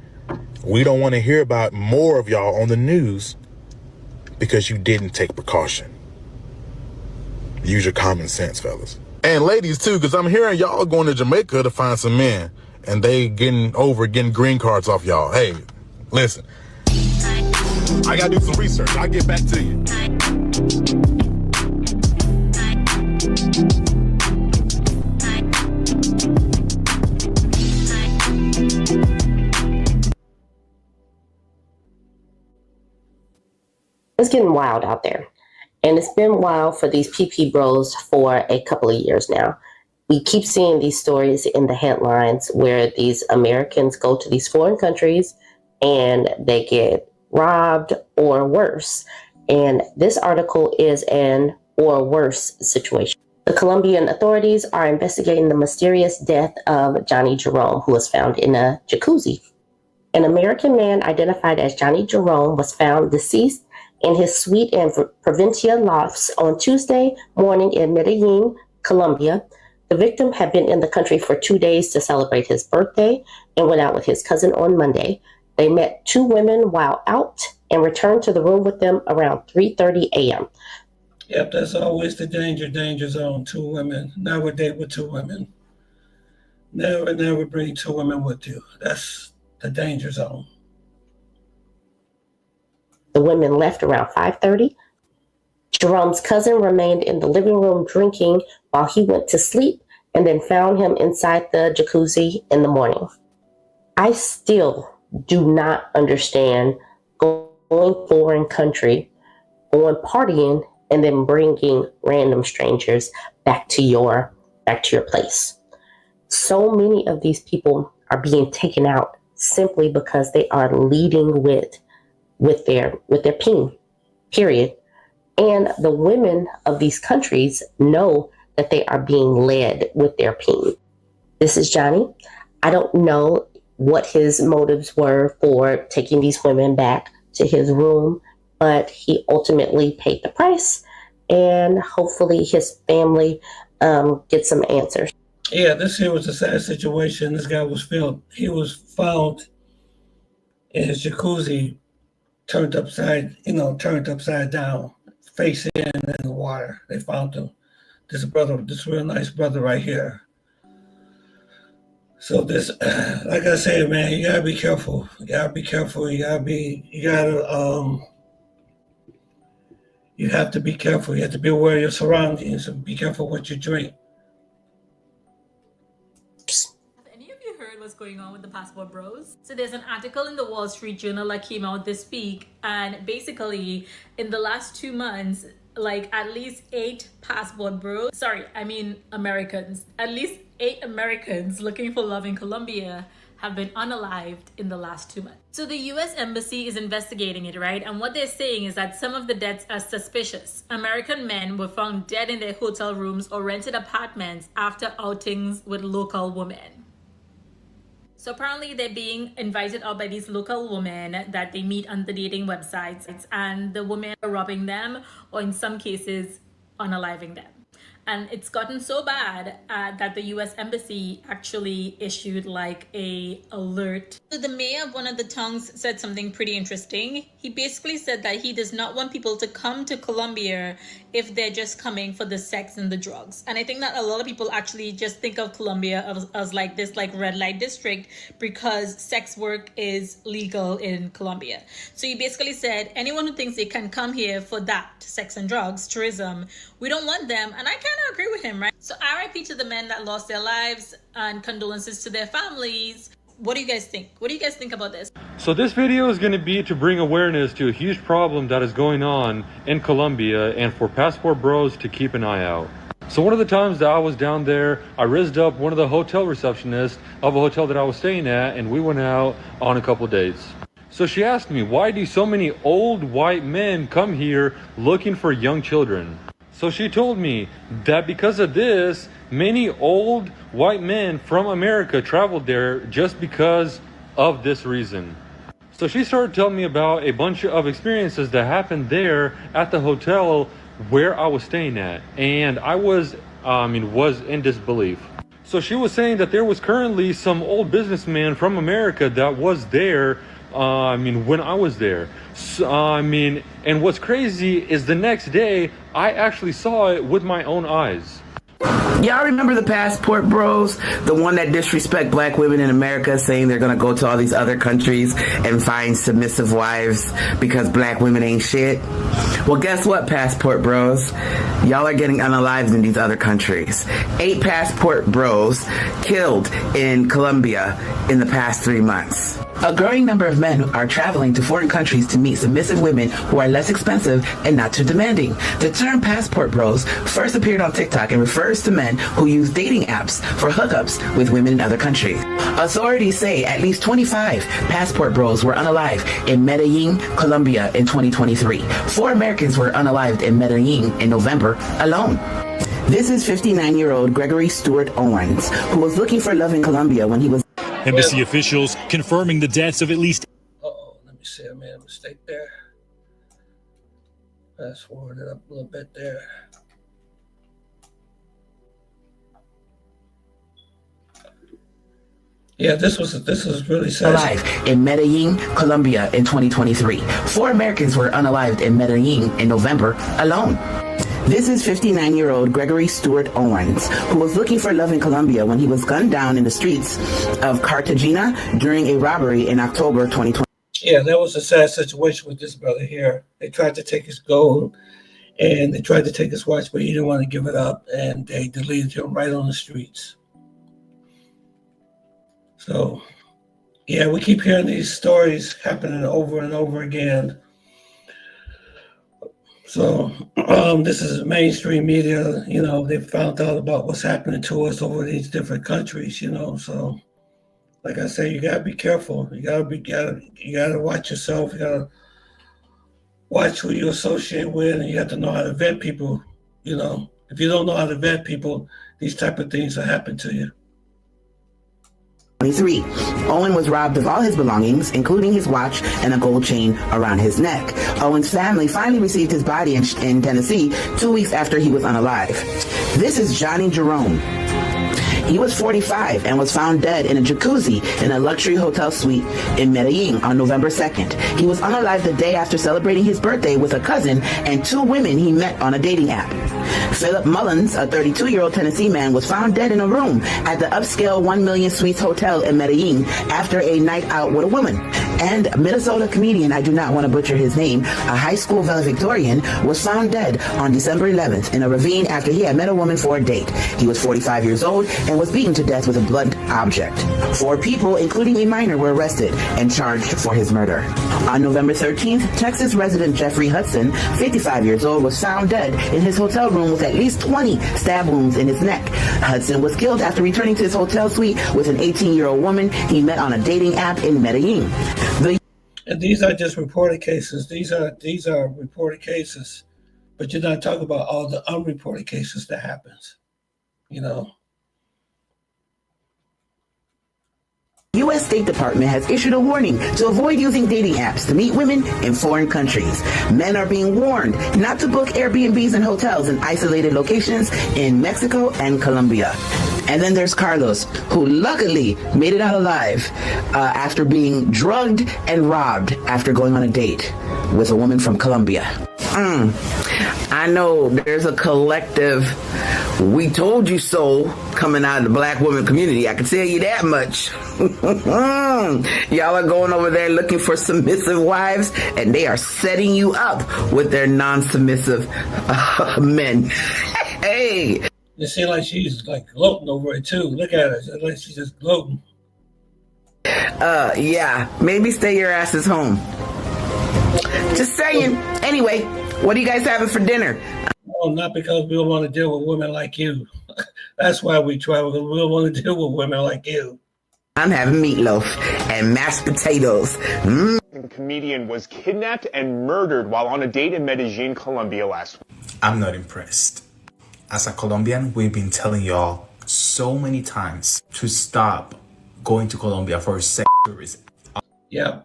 We don't want to hear about more of y'all on the news because you didn't take precaution. Use your common sense, fellas. And ladies too, because I'm hearing y'all going to Jamaica to find some men and they getting green cards off y'all. Hey, listen, I gotta do some research. I'll get back to you. It's getting wild out there. And it's been wild for these PP bros for a couple of years now. We keep seeing these stories in the headlines where these Americans go to these foreign countries and they get robbed or worse. And this article is an or worse situation. The Colombian authorities are investigating the mysterious death of Johnny Jerome, who was found in a jacuzzi. An American man identified as Johnny Jerome was found deceased in his suite in Provincia lofts on Tuesday morning in Medellin, Colombia. The The victim had been in the country for 2 days to celebrate his birthday and went out with his cousin on Monday. They met two women while out and returned to the room with them around 3:30 a.m. Yep, that's always the danger zone. Two women. Never date with two women. Never bring two women with you. That's the danger zone. The women left around 5:30. Jerome's cousin remained in the living room drinking while he went to sleep and then found him inside the jacuzzi in the morning. I still do not understand going foreign country, going partying, and then bringing random strangers back to your place. So many of these people are being taken out simply because they are leading with their peen, period. And the women of these countries know that they are being led with their peen. This is Johnny. I don't know what his motives were for taking these women back to his room, but he ultimately paid the price, and hopefully his family gets some answers. Yeah, this here was a sad situation. This guy was found in his jacuzzi, turned upside down, face in the water. They found him. This real nice brother right here. So this, like I said, man, you gotta be careful. You have to be careful. You have to be aware of your surroundings and be careful what you drink. Have any of you heard what's going on with the passport bros? So there's an article in the Wall Street Journal that came out this week, and basically in the last 2 months, like at least 8 Americans, at least 8 Americans looking for love in Colombia have been unalived in the last 2 months. So the US Embassy is investigating it, right? And what they're saying is that some of the deaths are suspicious. American men were found dead in their hotel rooms or rented apartments after outings with local women. So apparently they're being invited out by these local women that they meet on the dating websites, and the women are robbing them, or in some cases, unaliving them. And it's gotten so bad that the US Embassy actually issued like a alert. So the mayor of one of the towns said something pretty interesting. He basically said that he does not want people to come to Colombia if they're just coming for the sex and the drugs. And I think that a lot of people actually just think of Colombia as like this like red light district because sex work is legal in Colombia. So he basically said anyone who thinks they can come here for that, sex and drugs, tourism, we don't want them. And I kind of agree with him, right? So RIP to the men that lost their lives and condolences to their families. What do you guys think? What do you guys think about this? So this video is going to be to bring awareness to a huge problem that is going on in Colombia and for passport bros to keep an eye out. So one of the times that I was down there, I rizzed up one of the hotel receptionists of a hotel that I was staying at, and we went out on a couple dates. So she asked me, why do so many old white men come here looking for young children? So she told me that because of this, many old white men from America traveled there just because of this reason. So she started telling me about a bunch of experiences that happened there at the hotel where I was staying at. And I was in disbelief. So she was saying that there was currently some old businessman from America that was there when I was there. So, and what's crazy is the next day, I actually saw it with my own eyes. Y'all remember the passport bros? The one that disrespect black women in America, saying they're gonna go to all these other countries and find submissive wives because black women ain't shit? Well, guess what, passport bros? Y'all are getting unalived in these other countries. 8 passport bros killed in Colombia in the past 3 months. A growing number of men are traveling to foreign countries to meet submissive women who are less expensive and not too demanding. The term passport bros first appeared on TikTok and refers to men who use dating apps for hookups with women in other countries. Authorities say at least 25 passport bros were unalived in Medellin, Colombia in 2023. 4 Americans were unalived in Medellin in November alone. This is 59-year-old Gregory Stewart Owens, who was looking for love in Colombia when he was... Embassy officials confirming the deaths of at least... Let me see, I made a mistake there. Fast forward it up a little bit there. Yeah, this is really sad. Alive in Medellin, Colombia in 2023. 4 Americans were unalived in Medellin in November alone. This is 59-year-old Gregory Stewart Owens, who was looking for love in Colombia when he was gunned down in the streets of Cartagena during a robbery in October 2020. Yeah, that was a sad situation with this brother here. They tried to take his gold and they tried to take his watch, but he didn't want to give it up, and they deleted him right on the streets. So, yeah, we keep hearing these stories happening over and over again. So this is mainstream media, you know, they found out about what's happening to us over these different countries, you know. So like I say, you gotta be careful. You gotta watch yourself, you gotta watch who you associate with, and you have to know how to vet people, you know. If you don't know how to vet people, these type of things will happen to you. 23. Owen was robbed of all his belongings, including his watch and a gold chain around his neck. Owen's family finally received his body in Tennessee 2 weeks after he was unalive. This is Johnny Jerome. He was 45 and was found dead in a jacuzzi in a luxury hotel suite in Medellin on November 2nd. He was unalive the day after celebrating his birthday with a cousin and 2 women he met on a dating app. Philip Mullins, a 32-year-old Tennessee man, was found dead in a room at the upscale 1 Million Suites Hotel in Medellin after a night out with a woman. And Minnesota comedian, I do not want to butcher his name, a high school valedictorian, was found dead on December 11th in a ravine after he had met a woman for a date. He was 45 years old and was beaten to death with a blunt object. 4 people, including a minor, were arrested and charged for his murder. On November 13th, Texas resident Jeffrey Hudson, 55 years old, was found dead in his hotel room with at least 20 stab wounds in his neck. Hudson was killed after returning to his hotel suite with an 18-year-old woman he met on a dating app in Medellin. And these are just reported cases. These are reported cases, but you're not talking about all the unreported cases that happens, you know. U.S. State Department has issued a warning to avoid using dating apps to meet women in foreign countries. Men are being warned not to book Airbnbs and hotels in isolated locations in Mexico and Colombia. And then there's Carlos, who luckily made it out alive after being drugged and robbed after going on a date with a woman from Colombia. I know there's a collective "we told you so" coming out of the black woman community. I can tell you that much. Y'all are going over there looking for submissive wives, and they are setting you up with their non-submissive men. Hey. It seems like she's like gloating over it too. Look at her. It's like she's just gloating. Yeah. Maybe stay your asses home. Just saying. Anyway, what are you guys having for dinner? No, not because we don't want to deal with women like you. That's why we travel, because we don't want to deal with women like you. I'm having meatloaf and mashed potatoes. The comedian was kidnapped and murdered while on a date in Medellin, Colombia last week. I'm not impressed. As a Colombian, we've been telling y'all so many times to stop going to Colombia for sex tourism. Yeah.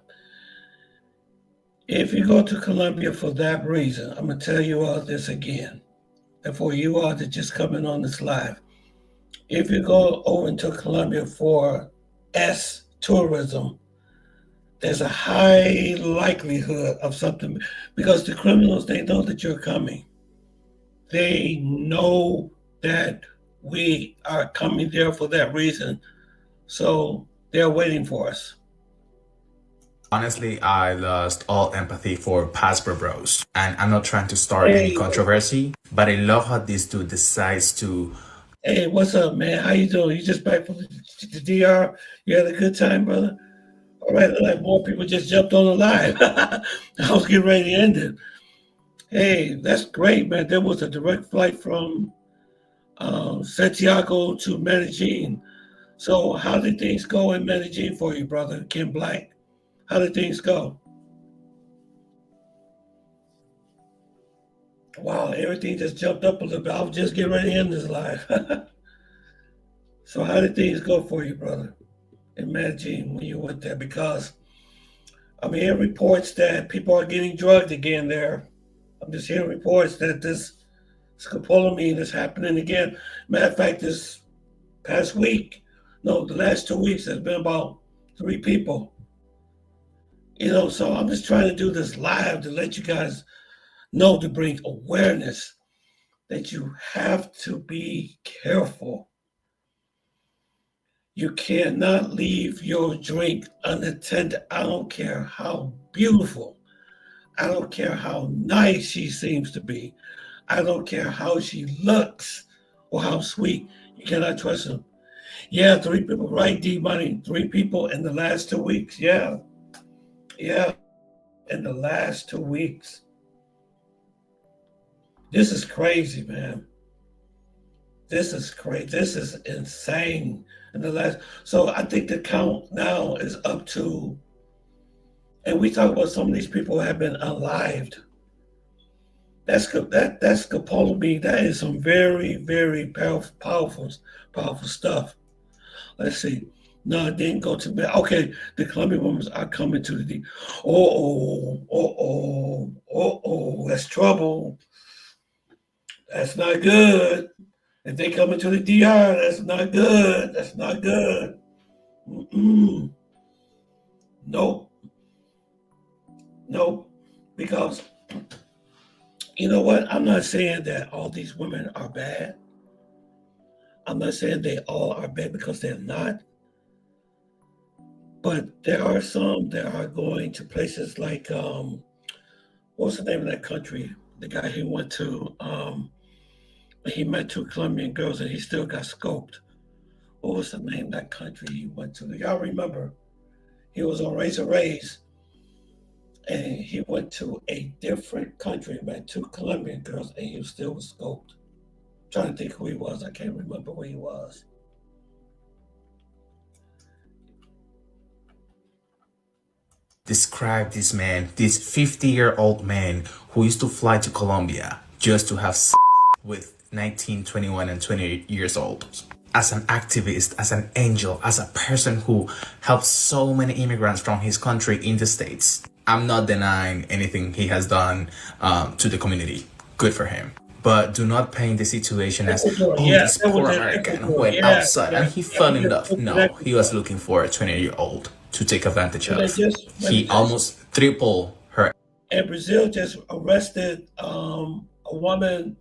If you go to Colombia for that reason, I'm going to tell you all this again. And for you all that just coming on this live, if you go over into Colombia for tourism, there's a high likelihood of something, because the criminals, they know that you're coming. They know that we are coming there for that reason. So they're waiting for us. Honestly, I lost all empathy for Passport Bros. And I'm not trying to start any controversy, but I love how this dude decides to... Hey, what's up, man? How you doing? You just back from the DR? You had a good time, brother? All right, like more people just jumped on the live. I was getting ready to end it. Hey, that's great, man. There was a direct flight from Santiago to Medellin. So how did things go in Medellin for you, brother, Kim Black? How did things go? Wow, everything just jumped up a little bit. I was just getting ready to end this live. So how did things go for you, brother, in Medellin when you went there? Because I'm hearing reports that people are getting drugged again there. I'm just hearing reports that this scopolamine is happening again. Matter of fact, this past week, No, the last 2 weeks there's been about 3 people. So I'm just trying to do this live to let you guys know, to bring awareness that you have to be careful. You cannot leave your drink unattended. I don't care how beautiful, I don't care how nice she seems to be, I don't care how she looks or how sweet. You cannot trust them. Yeah, 3 people, right, D-Money? 3 people in the last 2 weeks. Yeah, in the last 2 weeks. This is crazy, man. This is crazy. This is insane. So I think the count now is up to, and we talk about some of these people have been unalived. That's scopolamine. That is some very, very powerful stuff. Let's see. No, it didn't go to bed. Okay, the Colombian women are coming to the. That's trouble. That's not good. If they come into the DR, that's not good. That's not good. Nope. Because you know what? I'm not saying that all these women are bad. I'm not saying they all are bad, because they're not. But there are some that are going to places like, what's the name of that country? The guy he went to, he met 2 Colombian girls and he still got scoped. What was the name of that country he went to? Y'all remember? He was on Razor Rays and he went to a different country, met 2 Colombian girls, and he still was scoped. I'm trying to think who he was. I can't remember where he was. Describe this man, this 50-year-old man who used to fly to Colombia just to have sex with 19, 21, and 20 years old. As an activist, as an angel, as a person who helps so many immigrants from his country in the States. I'm not denying anything he has done to the community. Good for him. But do not paint the situation as, this poor American who went outside and he fell in love. No, he was looking for a 20-year-old to take advantage of. He almost tripled her. And Brazil just arrested a woman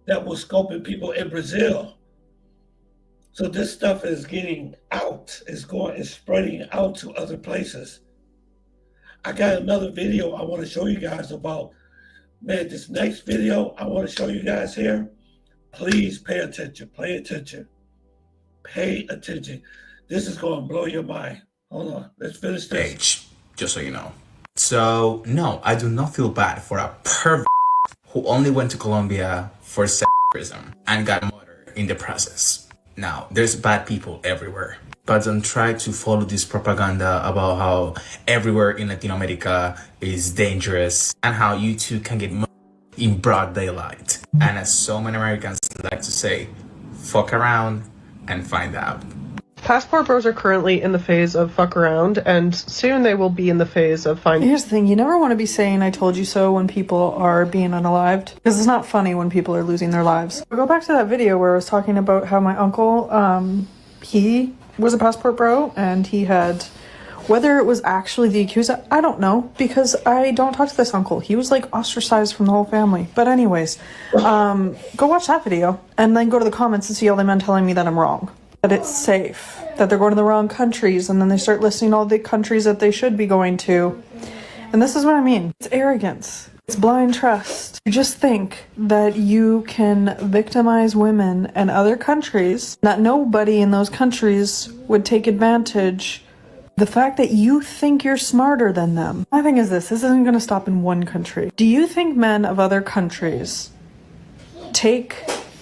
that was scoping people in Brazil. So this stuff is getting out. It's spreading out to other places. I got another video I want to show you guys about. Man, this next video I want to show you guys here. Please pay attention. Pay attention. Pay attention. This is going to blow your mind. Hold on. Let's finish this. Page, just so you know. So, no, I do not feel bad for a pervert who only went to Colombia for sexism and got murdered in the process. Now, there's bad people everywhere. But don't try to follow this propaganda about how everywhere in Latin America is dangerous and how you too can get murdered in broad daylight. And as so many Americans like to say, fuck around and find out. Passport bros are currently in the phase of fuck around, and soon they will be in the phase of find. Here's the thing, you never want to be saying I told you so when people are being unalived, because it's not funny when people are losing their lives. I'll go back to that video where I was talking about how my uncle, he was a passport bro, and he had, whether it was actually the accuser, I don't know, because I don't talk to this uncle. He was like ostracized from the whole family. But anyways, go watch that video, and then go to the comments and see all the men telling me that I'm wrong. That it's safe, that they're going to the wrong countries, and then they start listing all the countries that they should be going to. And this is what I mean. It's arrogance. It's blind trust. You just think that you can victimize women and other countries, that nobody in those countries would take advantage. The fact that you think you're smarter than them. My thing is this isn't going to stop in one country. Do you think men of other countries take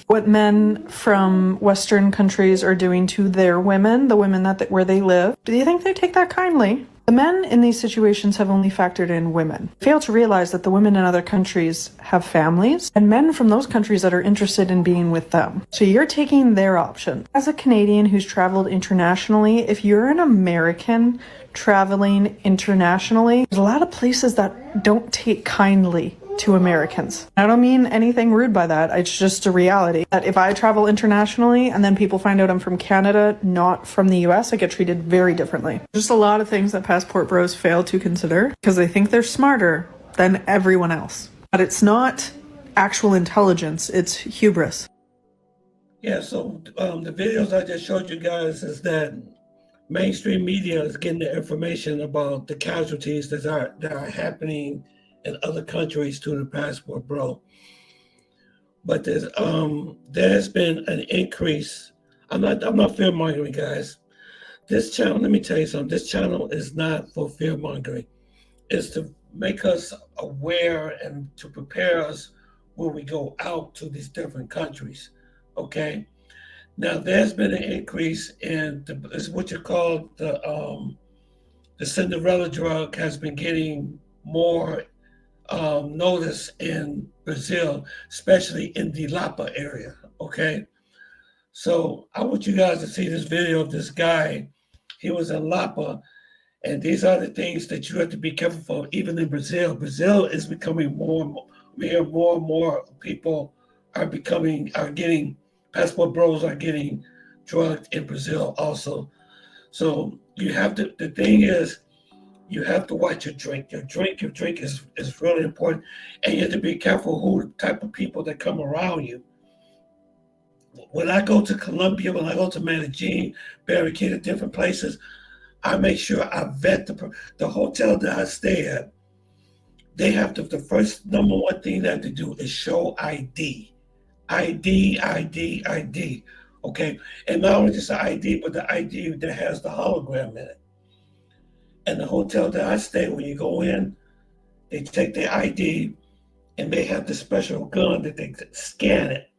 what men from Western countries are doing to their women, the women where they live? Do you think they take that kindly? The men in these situations have only factored in women. Fail to realize that the women in other countries have families and men from those countries that are interested in being with them. So you're taking their option. As a Canadian who's traveled internationally, if you're an American traveling internationally, there's a lot of places that don't take kindly to Americans. I don't mean anything rude by that. It's just a reality that if I travel internationally and then people find out I'm from Canada, not from the US, I get treated very differently. Just a lot of things that passport bros fail to consider because they think they're smarter than everyone else. But it's not actual intelligence, it's hubris. Yeah, so the videos I just showed you guys is that mainstream media is getting the information about the casualties that are happening in other countries to the passport bro. But there's been an increase. I'm not fear mongering, guys. This channel, let me tell you something. This channel is not for fear mongering. It's to make us aware and to prepare us when we go out to these different countries. Okay. Now there's been an increase in it's what you call the Cinderella drug has been getting more notice in Brazil, especially in the Lapa area. Okay. So I want you guys to see this video of this guy. He was in Lapa, and these are the things that you have to be careful for, even in Brazil. Brazil is becoming more and more people are getting, passport bros are getting drugged in Brazil also. So you have to, the thing is, you have to watch your drink. Your drink is really important. And you have to be careful who the type of people that come around you. When I go to Colombia, when I go to Medellin, Barranquilla, different places, I make sure I vet the hotel that I stay at. They have to, the first number one thing they have to do is show ID. ID. Okay. And not only just the ID, but the ID that has the hologram in it. And the hotel that I stay, when you go in, they take the ID and they have this special gun that they scan it.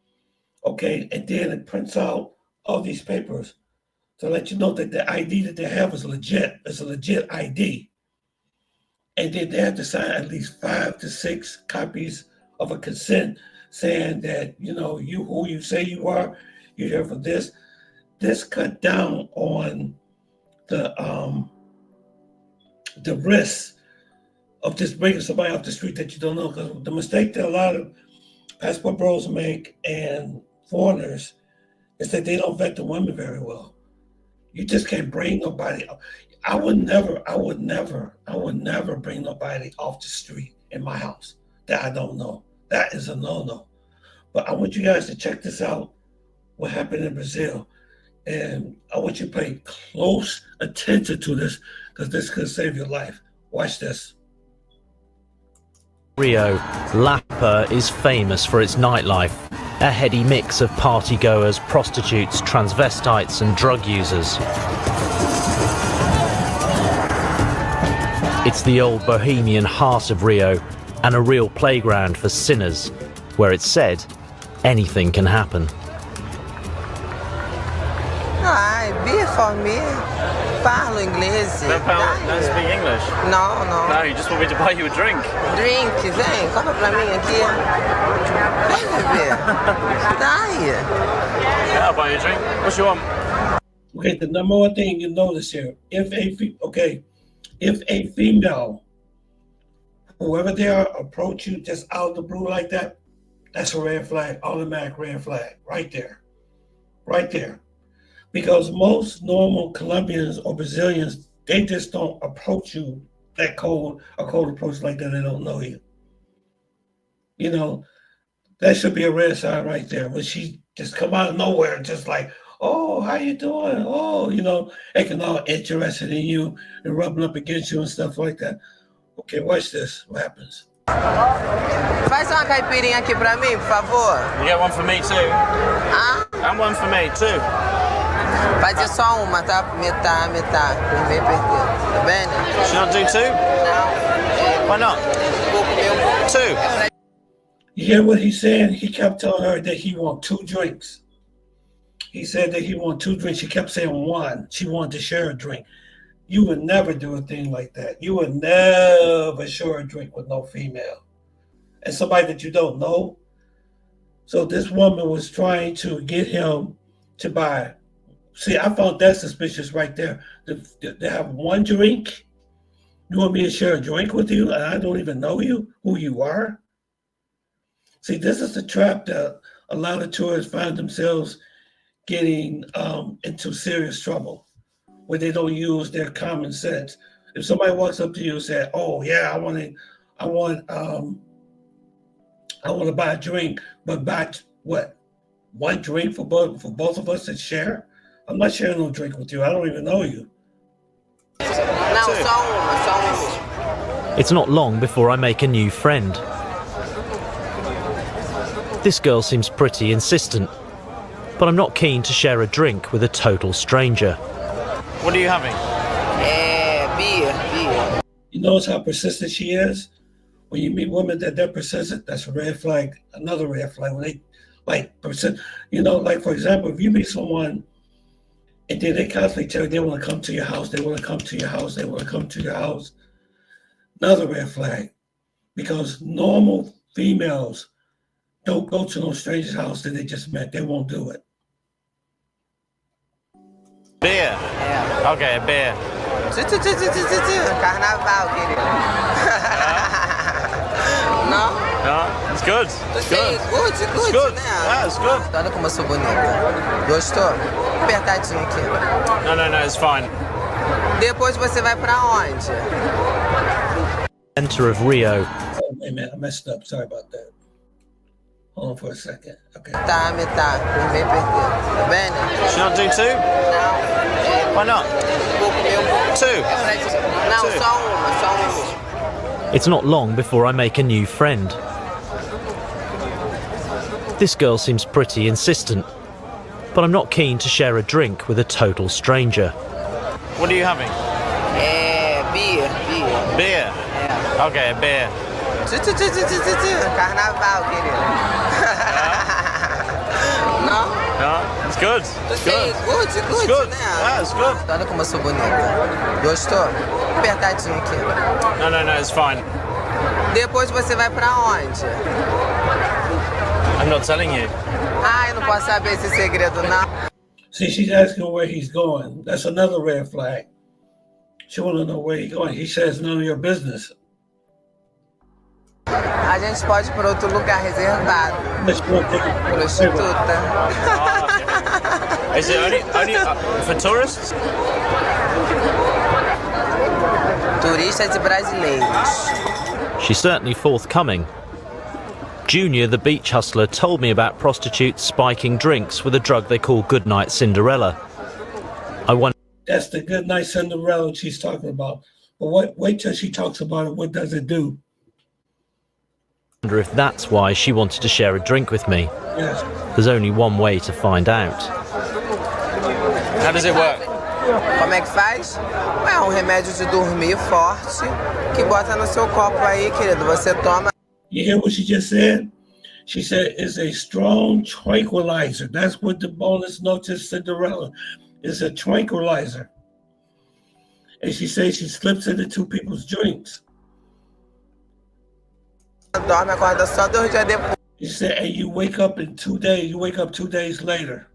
Okay. And then it prints out all these papers to let you know that the ID that they have is legit. It's a legit ID. And then they have to sign at least 5 to 6 copies of a consent saying that, you know, you who you say you are, you're here for this. This cut down on the risk of just bringing somebody off the street that you don't know. Because the mistake that a lot of passport bros make and foreigners is that they don't vet the women very well. You just can't bring nobody. I would never bring nobody off the street in my house that I don't know. That is a no-no. But I want you guys to check this out, what happened in Brazil. And I want you to pay close attention to this because this could save your life. Watch this. Rio, Lapa is famous for its nightlife, a heady mix of partygoers, prostitutes, transvestites and drug users. It's the old bohemian heart of Rio and a real playground for sinners, where it's said anything can happen. Ai, beer for me. Parlo inglês. Don't speak English? No. No, you just want me to buy you a drink. Drink, vem, compra pra mim aqui. Vem, bebê. Daí. Yeah, I'll buy you a drink. What you want? Okay, the number one thing you notice here, if a female, whoever they are, approach you just out of the blue like that, that's a red flag, automatic red flag, right there. Because most normal Colombians or Brazilians, they just don't approach you that cold approach like that. They don't know you. You know, that should be a red sign right there. When she just come out of nowhere, just like, oh, how you doing? Oh, you know, acting all interested in you and rubbing up against you and stuff like that. Okay, watch this. What happens? Faz uma caipirinha aqui pra mim, por favor. You get one for me too. Ah? And one for me too. Fazer só uma, tá? Metade. Ninguém perdeu. Tá bem, né? Should I do two? Não. Why not? Two. You hear what he's saying? He kept telling her that he want 2 drinks. He said that he want 2 drinks. She kept saying 1. She wanted to share a drink. You would never do a thing like that. You would never share a drink with no female. And somebody that you don't know. So this woman was trying to get him to buy. See, I found that suspicious right there. They have 1 drink. You want me to share a drink with you and I don't even know you, who you are? See, this is the trap that a lot of tourists find themselves getting into serious trouble, where they don't use their common sense. If somebody walks up to you and says, "Oh yeah, I want to buy a drink," but buy what? One drink for both of us to share? I'm not sharing no drink with you. I don't even know you. It's not long before I make a new friend. This girl seems pretty insistent, but I'm not keen to share a drink with a total stranger. What are you having? Beer. You notice how persistent she is? When you meet women that they're persistent, that's a red flag. Another red flag. When they persist, like for example, if you meet someone and then they constantly tell you they want to come to your house, they want to come to your house, they want to come to your house. Another red flag, because normal females don't go to no stranger's house that they just met. They won't do it. Beer. Yeah. Okay, a beer. Carnaval, querido. No? No, it's good. It's good. It's good, né? Yeah, it's good. Olha como eu sou bonita. Gostou? Apertadinho aqui. No, it's fine. Depois você vai pra onde? Center of Rio. Oh, wait a minute, I messed up. Sorry about that. Hold on for a second. Okay. Tá, metade. Bem perdido. Tá bem, né? Should not do two? Não. Why not? Vou comer Two. Não, Two. só uma. It's not long before I make a new friend. This girl seems pretty insistent, but I'm not keen to share a drink with a total stranger. What are you having? Beer. Beer. Yeah. Okay, a beer. Carnaval, querido. No? No, it's good. It's good. It's It's good. né? Yeah, it's good. Olha como eu sou bonita. Gostou? Apertadinho aqui. No, it's fine. Depois você vai pra onde? I'm not telling you. Ai, não posso saber esse segredo, não. See, she's asking where he's going. That's another red flag. She want to know where he's going. He says none of your business. A gente pode ir para outro lugar reservado. Prostituta. Is it only for tourists? Turistas e brasileiros. She's certainly forthcoming. Junior, the beach hustler, told me about prostitutes spiking drinks with a drug they call Goodnight Cinderella. I wonder. That's the Goodnight Cinderella she's talking about. But wait till she talks about it. What does it do? If that's why she wanted to share a drink with me. Yes. There's only one way to find out. How does it work? Como é que faz? É um remédio de dormir forte que bota no seu copo aí, querido. Você toma. You hear what she just said? She said it's a strong tranquilizer. That's what the bonus note to Cinderella is, a tranquilizer. And she says she slips into two people's drinks. Dorme, acorda só 2 dias depois. She said, and you wake up in 2 days. You wake up 2 days later.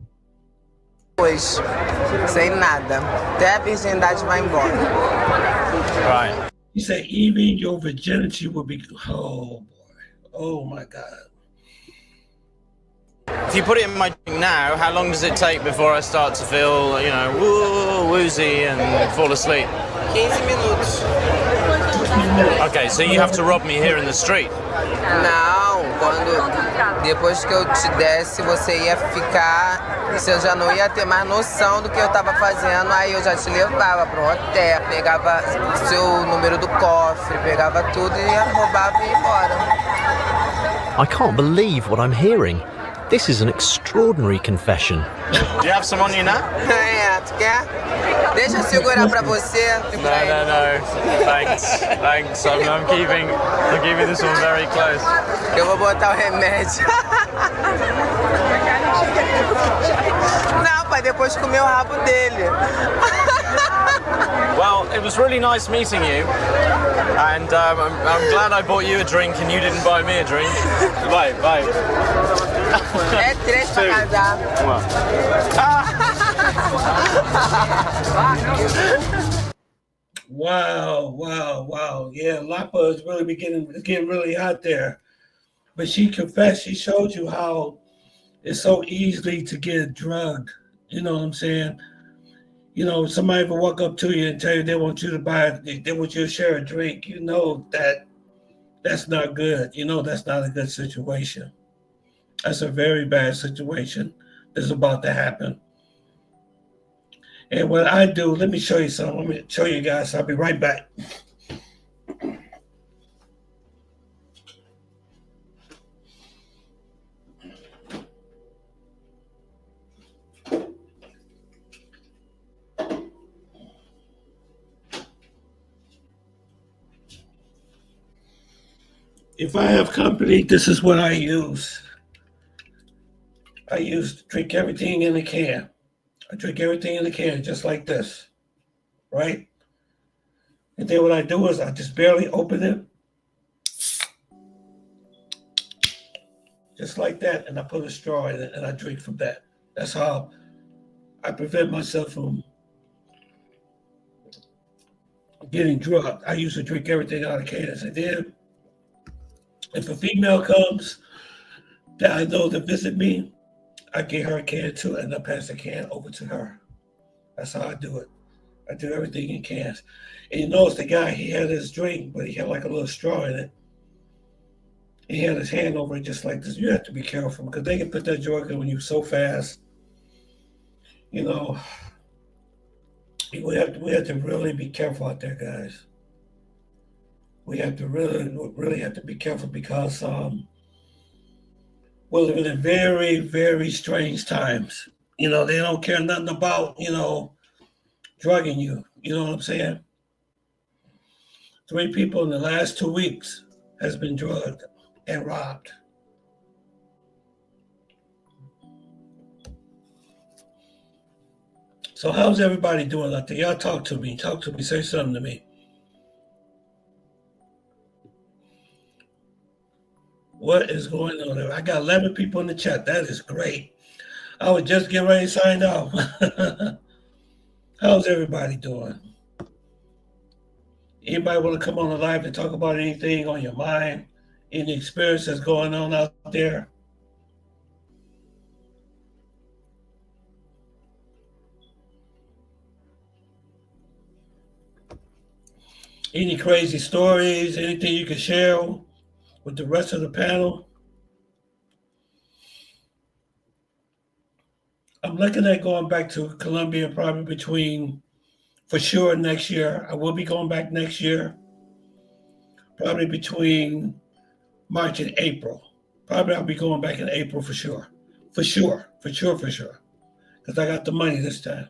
Sem nada. Até a virgindade vai embora. Right. She said, even your virginity will be. Oh boy. Oh my God. If you put it in my drink now, how long does it take before I start to feel, woozy and fall asleep? 15 minutos. Okay, so you have to rob me here in the street. Não, depois que eu te desse, você ia ficar, você já não ia ter mais noção do que eu tava fazendo, aí eu já te levava para um hotel, pegava seu número do cofre, pegava tudo e roubava e ia embora. I can't believe what I'm hearing. This is an extraordinary confession. Do you have some on you now? É, tu quer? Deixa eu segurar pra você. No. Thanks. I'm keeping this one very close. Eu vou botar o remédio. Não, pai, depois comer o rabo dele. Well, it was really nice meeting you, and I'm glad I bought you a drink and you didn't buy me a drink. Bye. É 3 pra casar. Wow. Yeah, Lapa is really getting really hot there. But she confessed. She showed you how it's so easy to get drugged. You know what I'm saying? You know, somebody will walk up to you and tell you they want you to buy, they want you to share a drink. You know that that's not good. You know that's not a good situation. That's a very bad situation that's about to happen. And what I do, let me show you something. Let me show you guys. I'll be right back. If I have company, this is what I use. I use drink everything in the can. I drink everything in the can, just like this, right? And then what I do is I just barely open it, just like that, and I put a straw in it, and I drink from that. That's how I prevent myself from getting drugged. I usually drink everything out of cans. And then if a female comes that I know to visit me, I get her a can too, and I pass the can over to her. That's how I do it. I do everything in cans. And you notice the guy, he had his drink, but he had like a little straw in it. He had his hand over it just like this. You have to be careful because they can put that drug in when you're so fast. You know, we have to really be careful out there, guys. We have to really have to be careful because we're living in very, very strange times. You know, they don't care nothing about, you know, drugging you. You know what I'm saying? 3 people in the last 2 weeks has been drugged and robbed. So how's everybody doing out there? Y'all talk to me. Talk to me. Say something to me. What is going on there? I got 11 people in the chat. That is great. I was just getting ready to sign off. How's everybody doing? Anybody want to come on the live and talk about anything on your mind? Any experience that's going on out there? Any crazy stories? Anything you can share with the rest of the panel? I'm looking at going back to Colombia probably for sure next year. I will be going back next year, probably between March and April. Probably I'll be going back in April for sure. For sure. Because I got the money this time.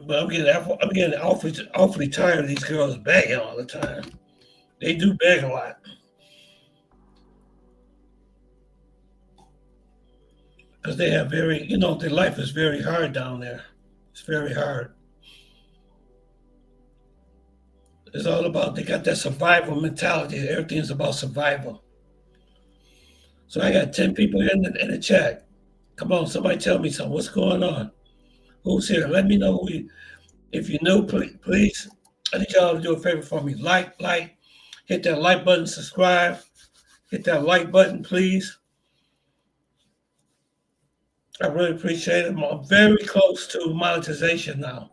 But I'm getting awfully tired of these girls begging all the time. They do beg a lot. Because they have their life is very hard down there. It's very hard. It's all about, they got that survival mentality. Everything's about survival. So I got 10 people in the chat. Come on, somebody tell me something. What's going on? Who's here? Let me know if you know, please. I need y'all to do a favor for me. Like, hit that like button, subscribe. Hit that like button, please. I really appreciate it. I'm very close to monetization now.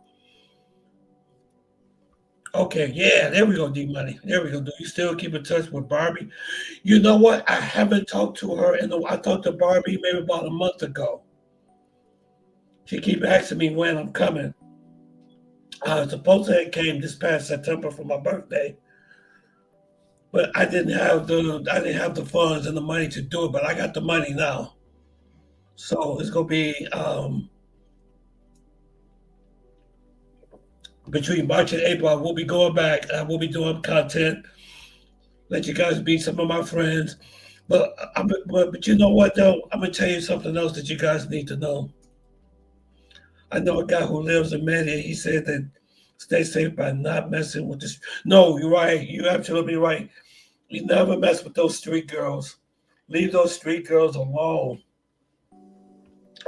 Okay, yeah, there we go, D-Money. There we go. Do you still keep in touch with Barbie? You know what? I haven't talked to her. I talked to Barbie maybe about a month ago. She keep asking me when I'm coming. I was supposed to have came this past September for my birthday, but I didn't have the funds and the money to do it. But I got the money now, so it's gonna be between March and April. I will be going back. I will be doing content. Let you guys meet some of my friends. But you know what though? I'm gonna tell you something else that you guys need to know. I know a guy who lives in Media. He said that stay safe by not messing with this. No, you're right. You're absolutely right. You never mess with those street girls. Leave those street girls alone.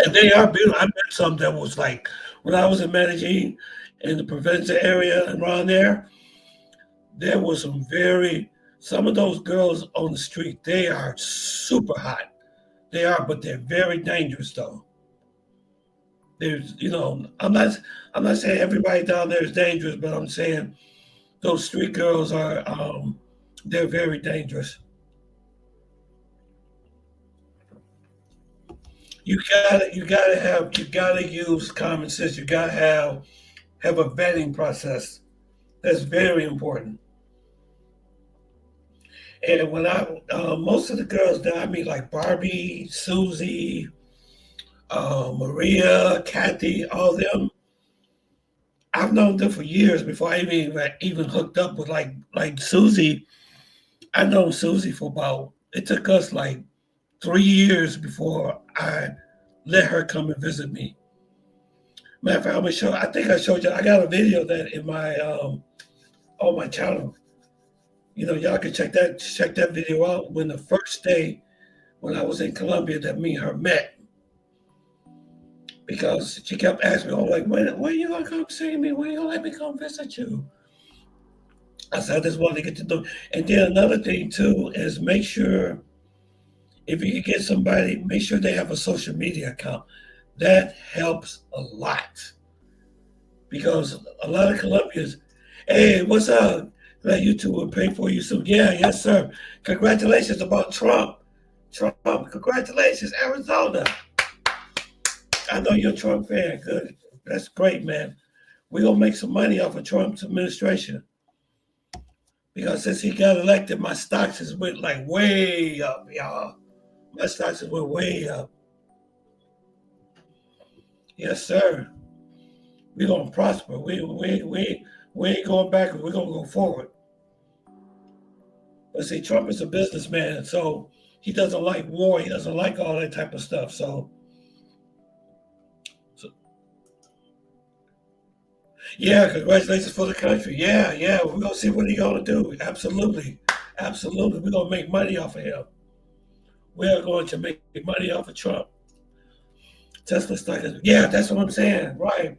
And they are beautiful. I met some that was like, when I was in Medellin, in the Provenza area and around there, there was some of those girls on the street, they are super hot. They are, but they're very dangerous though. There's, I'm not saying everybody down there is dangerous, but I'm saying those street girls are, they're very dangerous. You gotta use common sense. You gotta have a vetting process. That's very important. And when most of the girls that I meet, like Barbie, Susie, Maria, Kathy, all them, I've known them for years before I even hooked up with like Susie. I known Susie for it took us like 3 years before I let her come and visit me. Matter of fact, I'm gonna show. I think I showed you. I got a video of that in my on my channel. Y'all can check that video out. When the first day when I was in Colombia that me and her met, because she kept asking me, "Oh, like when are you gonna come see me? When are you gonna let me come visit you?" I said, "I just wanted to get to know." And then another thing too is make sure if you can get somebody, make sure they have a social media account. That helps a lot because a lot of Colombians, hey, what's up? That YouTube will pay for you soon. Yeah, yes, sir. Congratulations about Trump. Congratulations, Arizona. I know you're a Trump fan. Good. That's great, man. We're going to make some money off of Trump's administration. Because since he got elected, my stocks has went like way up, y'all. My stocks has went way up. Yes, sir. We're going to prosper. We ain't going backwards. We're going to go forward. But see, Trump is a businessman, so he doesn't like war. He doesn't like all that type of stuff. So yeah, congratulations for the country. Yeah, we're going to see what he's going to do. Absolutely. We're going to make money off of him. We are going to make money off of Trump. Tesla stock. Yeah, that's what I'm saying. Right.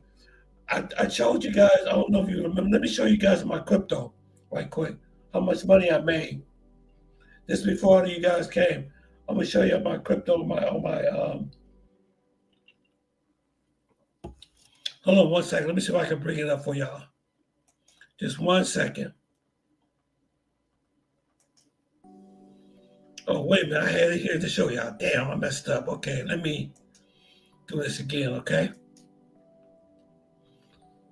I showed you guys. I don't know if you remember. Let me show you guys my crypto right quick. How much money I made. This before you guys came. I'm gonna show you my crypto on my Hold on 1 second. Let me see if I can bring it up for y'all. Just 1 second. Oh, wait a minute. I had it here to show y'all. Damn, I messed up. Okay, let me do this again, okay?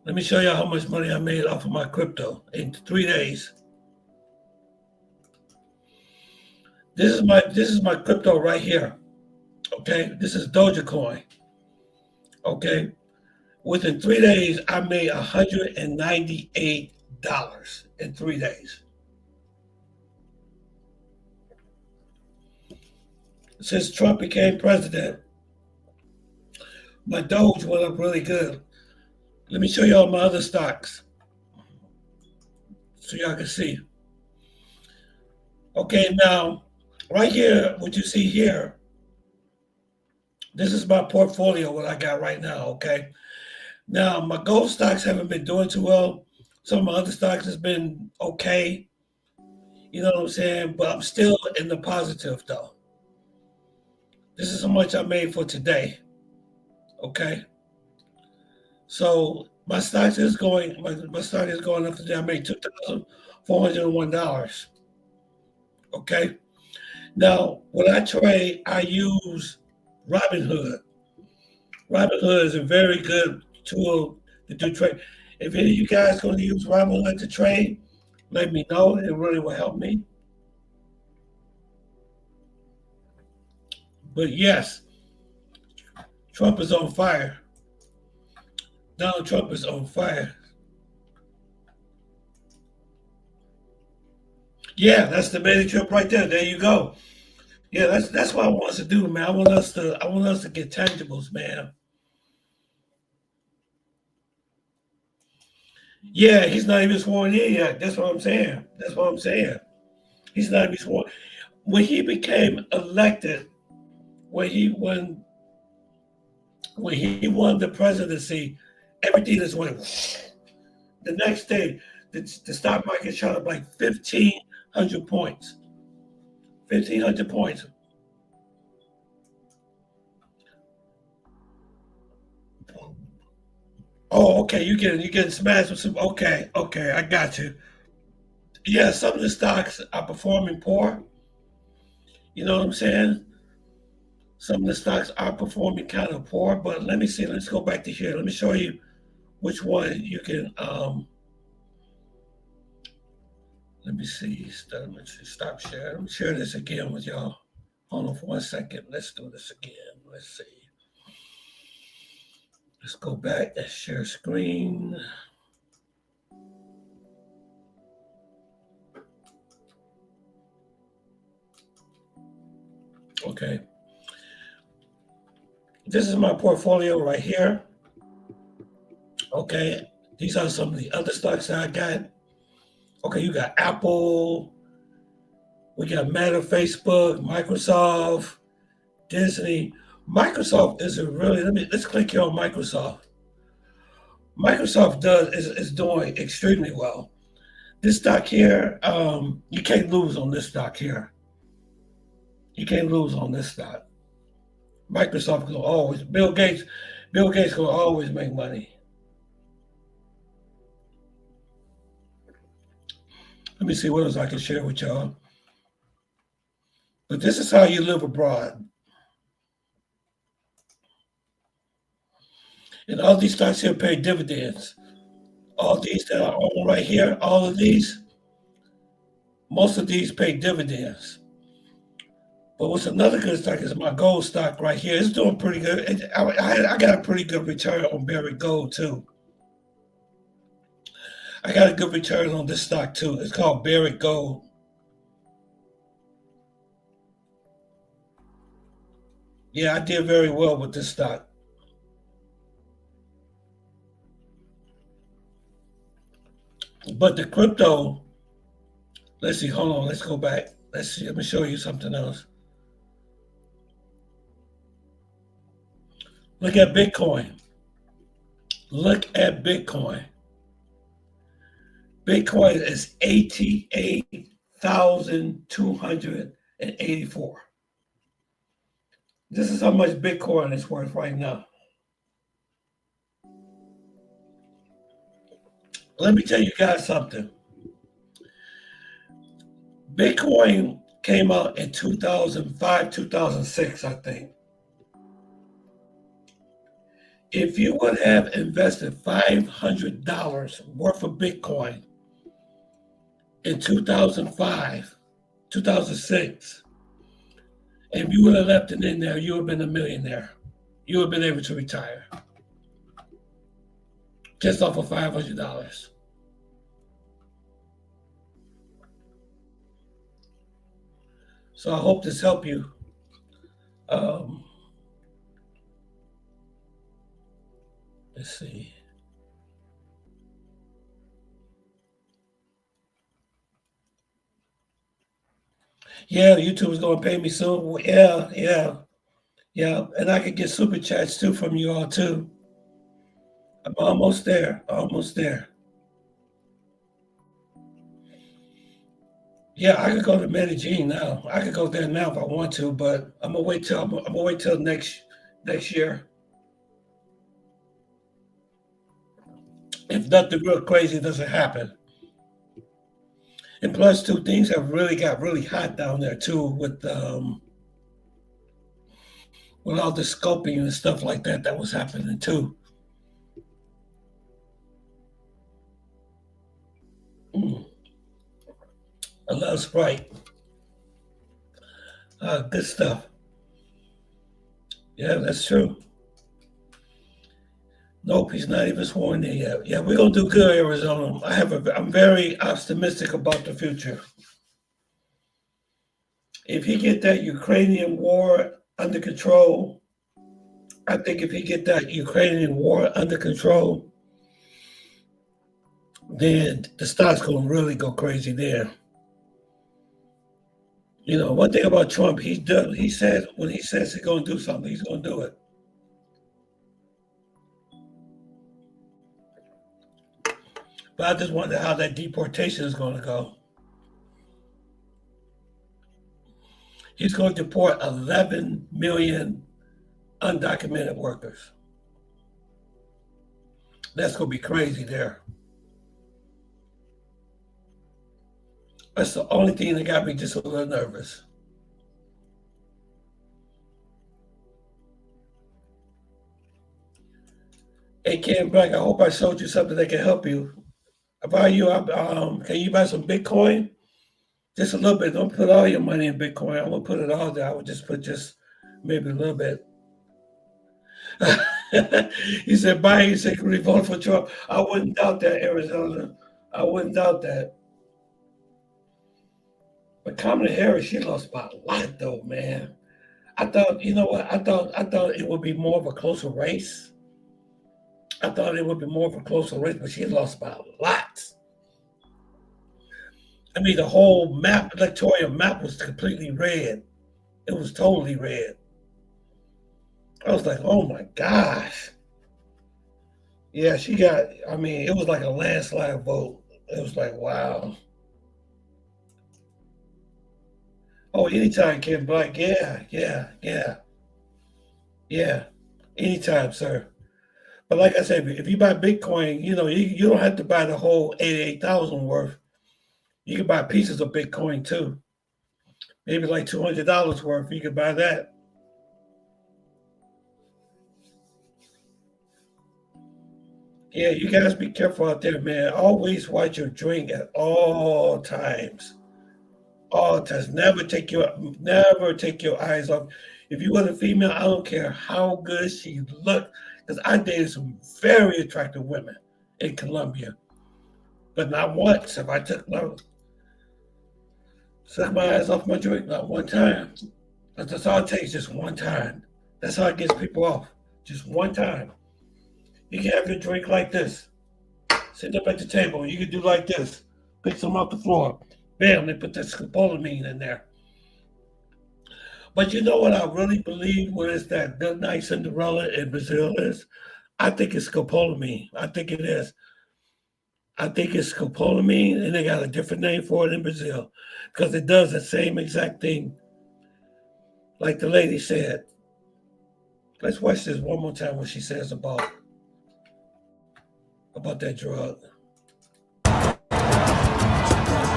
Let me show y'all how much money I made off of my crypto in 3 days. This is my crypto right here. Okay, this is Dogecoin. Okay, within 3 days, I made $198 in 3 days. Since Trump became president, my Doge went up really good. Let me show y'all my other stocks so y'all can see. Okay, now, right here, what you see here, this is my portfolio, what I got right now, okay? Now, my gold stocks haven't been doing too well. Some of my other stocks has been okay. You know what I'm saying? But I'm still in the positive, though. This is how much I made for today, okay? So my stock is going up today. I made $2,401. Okay. Now, when I trade, I use Robinhood. Robinhood is a very good tool to do trade. If any of you guys going to use Robinhood to trade, let me know. It really will help me. But yes, Trump is on fire. Donald Trump is on fire. Yeah, that's the mega trip right there. There you go. Yeah, that's what I want us to do, man. I want us to get tangibles, man. Yeah, he's not even sworn in yet. That's what I'm saying. He's not even sworn. When he became elected, when he won the presidency, everything just went. The next day, the stock market shot up like 1,500 points. 1,500 points. Oh, okay. You're getting smashed with some. Okay, I got you. Yeah, some of the stocks are performing poor. You know what I'm saying? Some of the stocks are performing kind of poor, but let me see. Let's go back to here. Let me show you which one you can. Let me see. Stop sharing. Let me share this again with y'all. Hold on for 1 second. Let's do this again. Let's see. Let's go back and share screen. Okay. This is my portfolio right here. Okay. These are some of the other stocks that I got. Okay, you got Apple. We got Meta, Facebook, Microsoft, Disney. Microsoft is a really, let's click here on Microsoft. Microsoft is doing extremely well. This stock here, you can't lose on this stock here. You can't lose on this stock. Microsoft will always, Bill Gates will always make money. Let me see what else I can share with y'all. But this is how you live abroad. And all these stocks here pay dividends. All these that are on right here, all of these, most of these pay dividends. But what's another good stock is my gold stock right here. It's doing pretty good. I got a pretty good return on Barrick Gold too. I got a good return on this stock too. It's called Barrick Gold. Yeah, I did very well with this stock. But the crypto, let's see, hold on, let's go back. Let's see, let me show you something else. Look at Bitcoin. Look at Bitcoin. Bitcoin is 88,284. This is how much Bitcoin is worth right now. Let me tell you guys something. Bitcoin came out in 2005, 2006, I think. If you would have invested $500 worth of Bitcoin in 2005, 2006, and you would have left it in there, you would have been a millionaire. You would have been able to retire. Just off of $500. So I hope this helped you. Let's see. Yeah, YouTube is going to pay me soon. Yeah. And I could get super chats too from you all too. I'm almost there. Yeah, I could go to Medellin now. I could go there now if I want to, but I'm gonna wait till next year. If nothing real crazy doesn't happen. And plus, two things have got really hot down there too with all the scoping and stuff like that was happening too. I love Sprite. Good stuff. Yeah, that's true. Nope, he's not even sworn in yet. Yeah, we're gonna do good, Arizona. I'm very optimistic about the future. If he get that Ukrainian war under control, I think if he get that Ukrainian war under control, then the stock's gonna really go crazy there. You know, one thing about Trump, when he says he's gonna do something, he's gonna do it. But I just wonder how that deportation is going to go. He's going to deport 11 million undocumented workers. That's going to be crazy there. That's the only thing that got me just a little nervous. Hey, Ken Black, I hope I showed you something that can help you. If I you, can you buy some Bitcoin? Just a little bit. Don't put all your money in Bitcoin. I won't put it all there. I would just put just maybe a little bit. He said, Biden secretly vote for Trump. I wouldn't doubt that, Arizona. I wouldn't doubt that. But Kamala Harris, she lost by a lot, though, man. I thought, you know what? I thought it would be more of a closer race. I thought it would be more of a closer race, but she lost by a lot. I mean, the whole map, electoral map was completely red. It was totally red. I was like, oh my gosh. Yeah, she got, I mean, it was like a landslide vote. It was like, wow. Oh, anytime, Ken Black. Yeah. Anytime, sir. But like I said, if you buy Bitcoin, you know, you don't have to buy the whole 88,000 worth. You can buy pieces of Bitcoin too. Maybe like $200 worth. You can buy that. Yeah, you guys be careful out there, man. Always watch your drink at all times. All times. Never take your eyes off. If you want a female, I don't care how good she looked, because I dated some very attractive women in Colombia. But not once have I took my eyes off my drink, not one time. But that's all it takes, just one time. That's how it gets people off. Just one time. You can have your drink like this. Sit up at the table. You can do like this. Pick some off the floor. Bam, they put that scopolamine in there. But you know what I really believe when it's that good night Cinderella in Brazil is? I think it's scopolamine. I think it is. I think it's scopolamine, and they got a different name for it in Brazil because it does the same exact thing like the lady said. Let's watch this one more time what she says about that drug.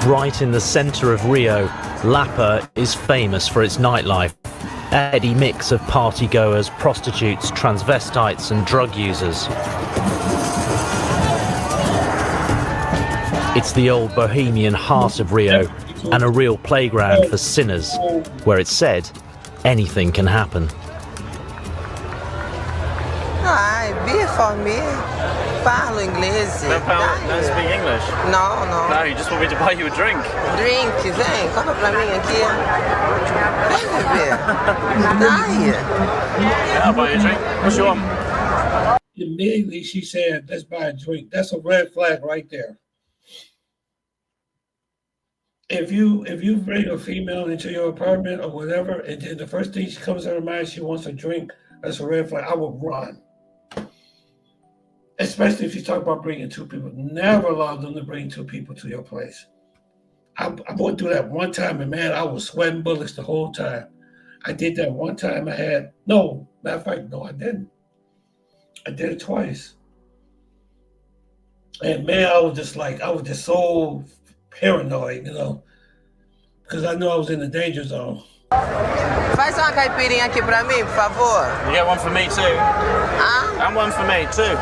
Right in the center of Rio, Lapa is famous for its nightlife. A heady mix of partygoers, prostitutes, transvestites and drug users. It's the old bohemian heart of Rio and a real playground for sinners, where it's said anything can happen. Ai, beer for me. Parlo inglês. Don't speak English? No. No, you just want me to buy you a drink. Drink, vem, compra pra mim aqui. Vem, bebê. Daí. Yeah, I'll buy you a drink. What's your one? Immediately she said, let's buy a drink. That's a red flag right there. If you bring a female into your apartment or whatever, and then the first thing she comes to her mind, she wants a drink, that's a red flag. I would run. Especially if you talk about bringing two people. Never allow them to bring two people to your place. I went through that one time, and man, I was sweating bullets the whole time. I did that one time. Matter of fact, no, I didn't. I did it twice. And man, I was just so paranoid, you know, because I knew I was in the danger zone. Faz uma caipirinha aqui pra mim, por favor. You get one for me too. Hã? And one for me too.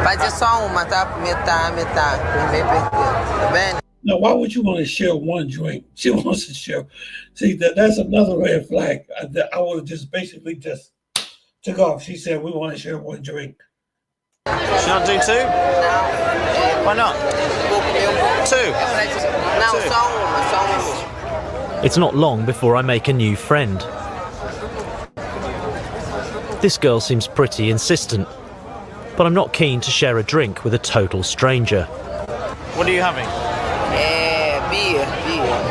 Fazer só uma, tá? Metade. Meio perdido. Tá bem? Now, why would you want to share one drink? She wants to share. See, that's another red flag. I would have just basically just took off. She said, we want to share one drink. Should I do two? No. Why not? Two. Não, só uma. It's not long before I make a new friend. This girl seems pretty insistent, but I'm not keen to share a drink with a total stranger. What are you having? Beer.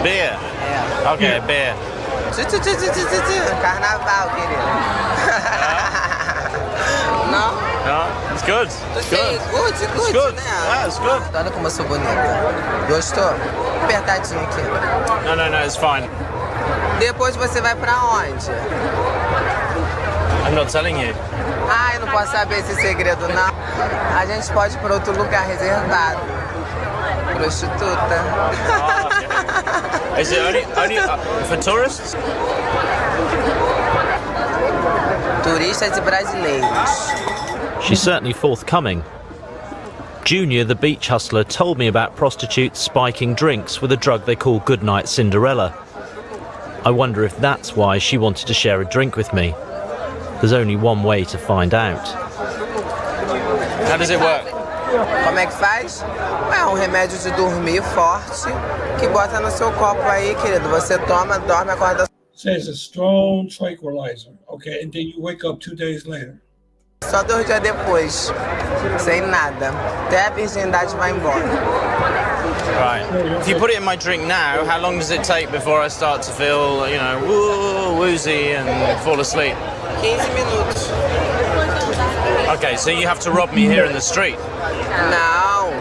Beer? Yeah. Okay, beer. Carnaval, querido. No? No? It's good. It's good. Good, good. né? Yeah, it's good. Olha como eu sou bonita. Gostou? Apertadinho aqui. No, it's fine. Depois você vai pra onde? I'm not telling you. Ah, eu não posso saber esse segredo, não. A gente pode ir pra outro lugar reservado. Prostituta. Is it only for tourists? Turistas e brasileiros. She's certainly forthcoming. Junior, the beach hustler, told me about prostitutes spiking drinks with a drug they call Goodnight Cinderella. I wonder if that's why she wanted to share a drink with me. There's only one way to find out. How does it work? Como é que faz? É um remédio de dormir forte que bota no seu copo aí, querido. Você toma, dorme, acorda. Says a strong tranquilizer. Okay, and then you wake up 2 days later. Só 2 dias depois, sem nada. Até a virgindade vai embora. Right. If you put it in my drink now, how long does it take before I start to feel, woozy and fall asleep? 15 minutos. Okay, so you have to rob me here in the street. Não,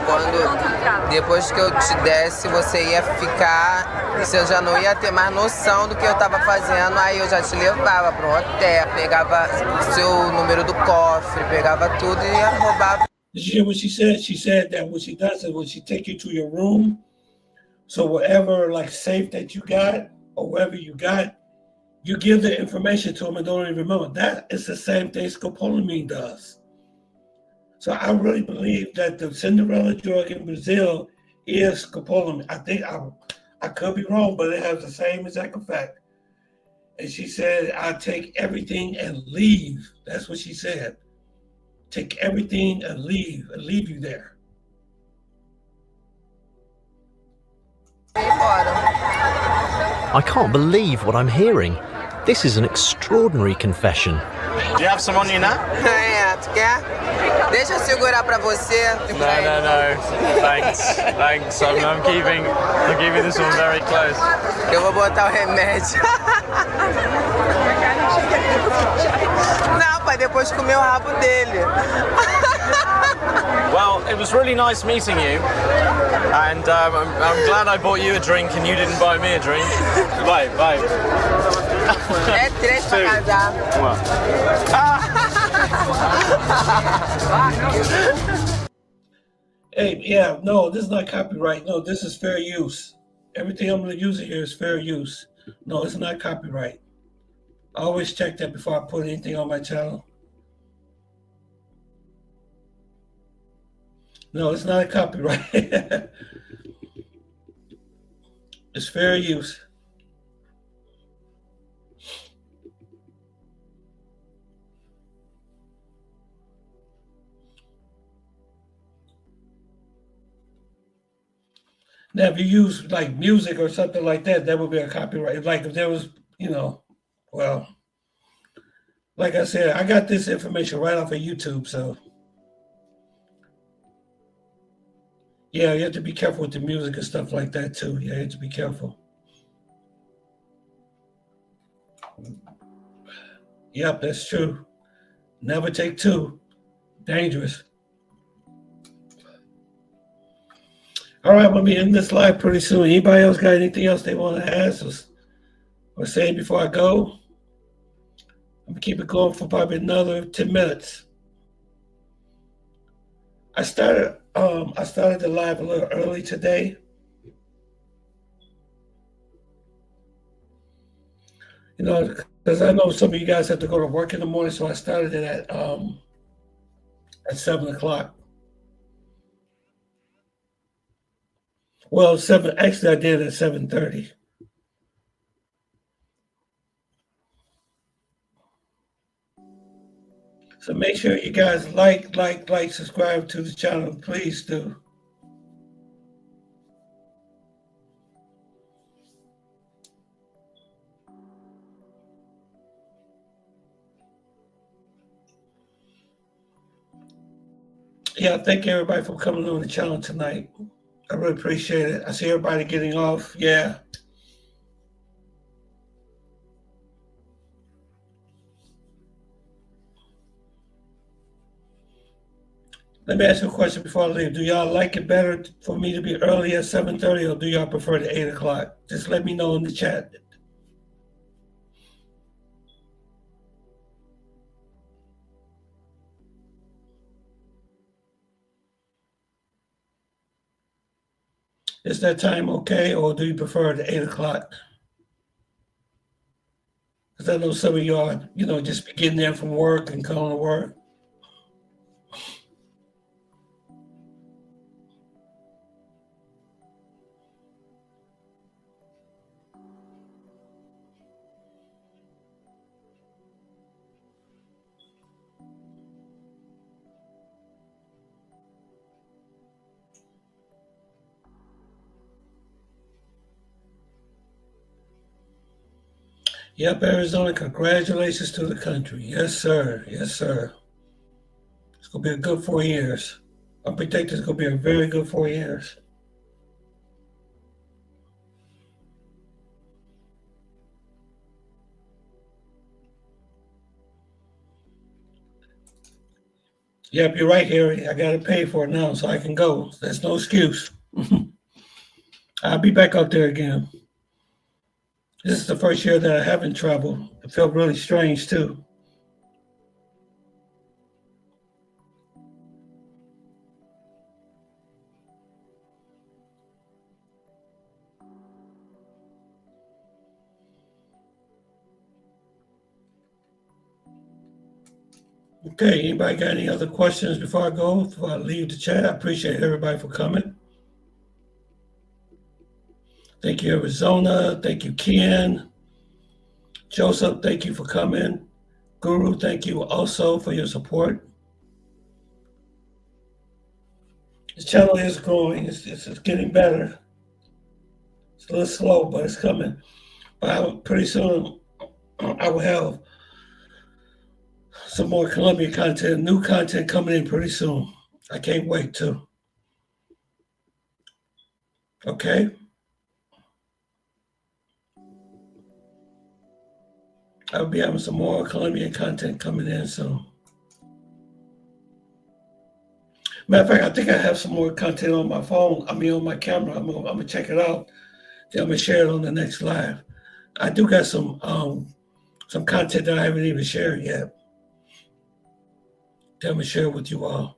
depois que eu te desse, você ia ficar, você já não ia ter mais noção do que eu tava fazendo, aí eu já te levava para um hotel, pegava seu número do cofre, pegava tudo e ia roubar. Did you hear what she said? She said that what she does is when she take you to your room, so whatever like safe that you got or whatever you got, you give the information to them and don't even remember. That is the same thing scopolamine does. So I really believe that the Cinderella drug in Brazil is scopolamine. I think I could be wrong, but it has the same exact effect. And she said, I take everything and leave. That's what she said. Take everything and leave you there. I can't believe what I'm hearing. This is an extraordinary confession. Do you have some on you now? É, tu quer? Deixa eu segurar pra você. No. Thanks. I'm keeping this one very close. Eu vou botar o remédio. Não, pai, depois comer o rabo dele. Well, it was really nice meeting you, and I'm glad I bought you a drink and you didn't buy me a drink. Bye. É 3 pra casar. Hey, yeah, no, this is not copyright. No, this is fair use. Everything I'm going to use here is fair use. No, it's not copyright. I always check that before I put anything on my channel. No, it's not a copyright. It's fair use. Now, if you use like music or something like that, that would be a copyright. Like if there was, well, like I said, I got this information right off of YouTube, so yeah, you have to be careful with the music and stuff like that too. Yeah, you have to be careful. Yep, that's true. Never take 2. Dangerous. All right, I'm going to be in this live pretty soon. Anybody else got anything else they want to ask or say before I go? I'm going to keep it going for probably another 10 minutes. I started the live a little early today. Because I know some of you guys have to go to work in the morning, so I started it at 7 o'clock. Well, actually I did it at 7:30. So make sure you guys like, subscribe to the channel. Please do. Yeah, thank everybody for coming on the channel tonight. I really appreciate it. I see everybody getting off. Yeah. Let me ask you a question before I leave. Do y'all like it better for me to be early at 7:30, or do y'all prefer the 8 o'clock? Just let me know in the chat. Is that time okay, or do you prefer the 8 o'clock? Because I know some of y'all, just be getting there from work and going to work. Yep, Arizona, congratulations to the country. Yes, sir. Yes, sir. It's going to be a good 4 years. I predict it's going to be a very good 4 years. Yep, you're right, Harry. I got to pay for it now so I can go. That's no excuse. I'll be back out there again. This is the first year that I haven't traveled. It felt really strange, too. Okay, anybody got any other questions before I go, before I leave the chat? I appreciate everybody for coming. Thank you, Arizona. Thank you, Ken. Joseph, thank you for coming. Guru, thank you also for your support. This channel is growing. It's getting better. It's a little slow, but it's coming. But pretty soon, I will have some more Colombian content, new content coming in pretty soon. I can't wait to. Okay? I'll be having some more Colombian content coming in soon. Matter of fact, I think I have some more content on my phone. On my camera. I'm gonna check it out. Then I'm gonna share it on the next live. I do got some content that I haven't even shared yet. Then I'm gonna share it with you all.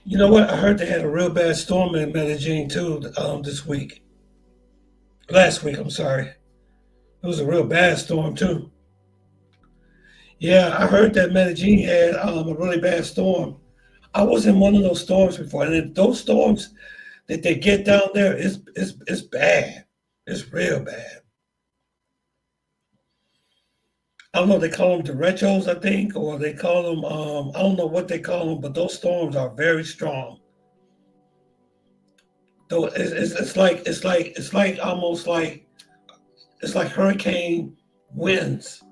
You know what? I heard they had a real bad storm in Medellin too this week. Last week, I'm sorry. It was a real bad storm too. Yeah, I heard that Medellin had a really bad storm. I was in one of those storms before, and those storms that they get down there is bad. It's real bad. I don't know, they call them derechos, I think, or they call them, I don't know what they call them, but those storms are very strong. So it's like hurricane winds.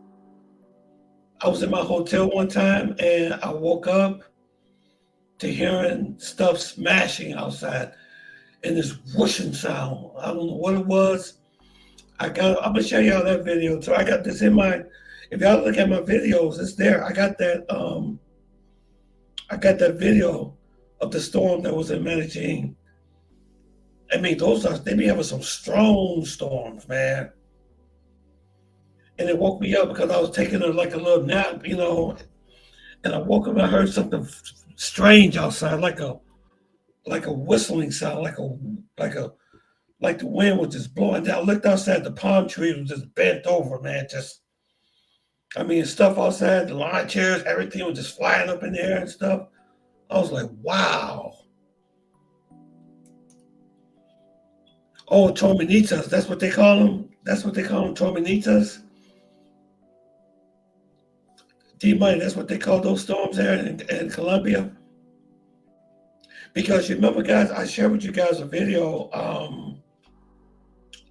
I was in my hotel one time and I woke up to hearing stuff smashing outside and this whooshing sound. I don't know what it was. I'm gonna show y'all that video too. I got this in my, if y'all look at my videos, it's there. I got that video of the storm that was in Medellin. I mean, they be having some strong storms, man. And it woke me up because I was taking a little nap, and I woke up and I heard something strange outside, like a whistling sound, like the wind was just blowing down. I looked outside, the palm trees was just bent over, man. Stuff outside, the lawn chairs, everything was just flying up in the air and stuff. I was like, wow. Oh, tormenitas, that's what they call them. That's what they call them, tormenitas. D-Money, that's what they call those storms there in Colombia. Because you remember, guys, I shared with you guys a video.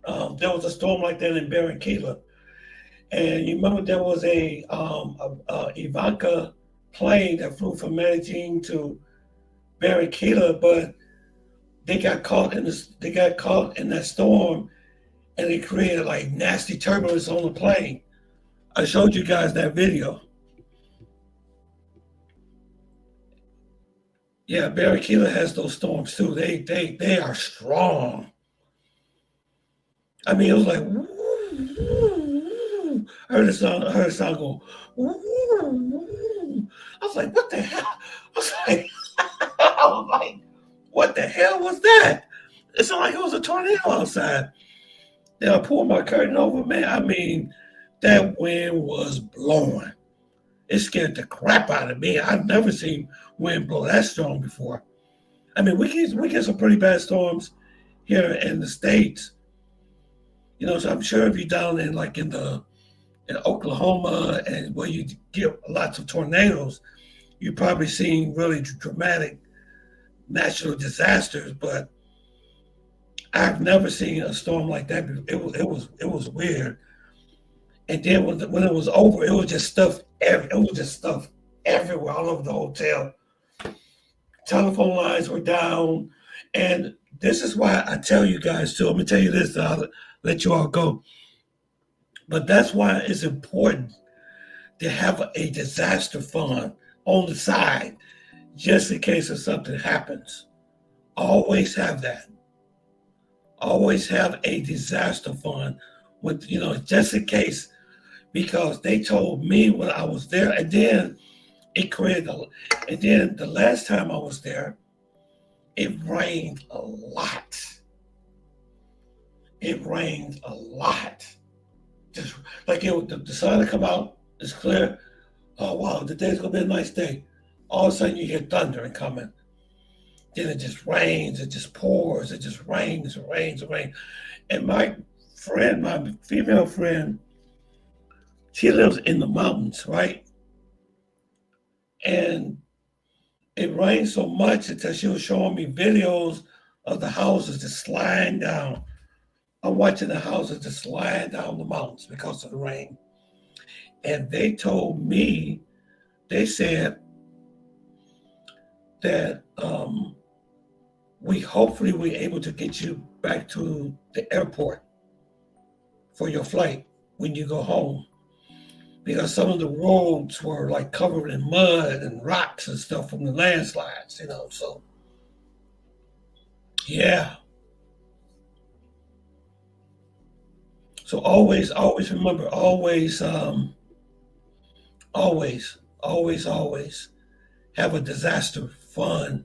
There was a storm like that in Barranquilla. And you remember there was a Ivanka plane that flew from Medellin to Barranquilla, but they got caught in that storm, and it created like nasty turbulence on the plane. I showed you guys that video. Yeah, Barranquilla has those storms too. They are strong. I mean, it was like, I heard the sound go, I was like, what the hell? I was like, what the hell was that? It sounded like it was a tornado outside. Then I pulled my curtain over, man. I mean, that wind was blowing. It scared the crap out of me. I've never seen wind blow that strong before. I mean, we get some pretty bad storms here in the States. You know, so I'm sure if you're down in like in Oklahoma and where you get lots of tornadoes, you've probably seen really dramatic natural disasters. But I've never seen a storm like that. It was weird. And then when it was over, it was just stuff. It was just stuff everywhere, all over the hotel. Telephone lines were down, and this is why I tell you guys too. I'm gonna tell you this. I'll let you all go. But that's why it's important to have a disaster fund on the side, just in case if something happens. Always have that. Always have a disaster fund with, you know, just in case, because they told me when I was there, and then it created and then the last time I was there, it rained a lot. It rained a lot. Just like the sun will come out, it's clear. Oh wow, today's gonna be a nice day. All of a sudden you hear thunder coming. Then it just rains, it just pours, it just rains, it rains, it rains. And my friend, my female friend, she lives in the mountains, right? And it rained so much that she was showing me videos of the houses just sliding down. I'm watching the houses just slide down the mountains because of the rain. And they told me, they said that we hopefully were able to get you back to the airport for your flight when you go home. Because some of the roads were like covered in mud and rocks and stuff from the landslides, you know, so yeah. So always remember, always have a disaster fund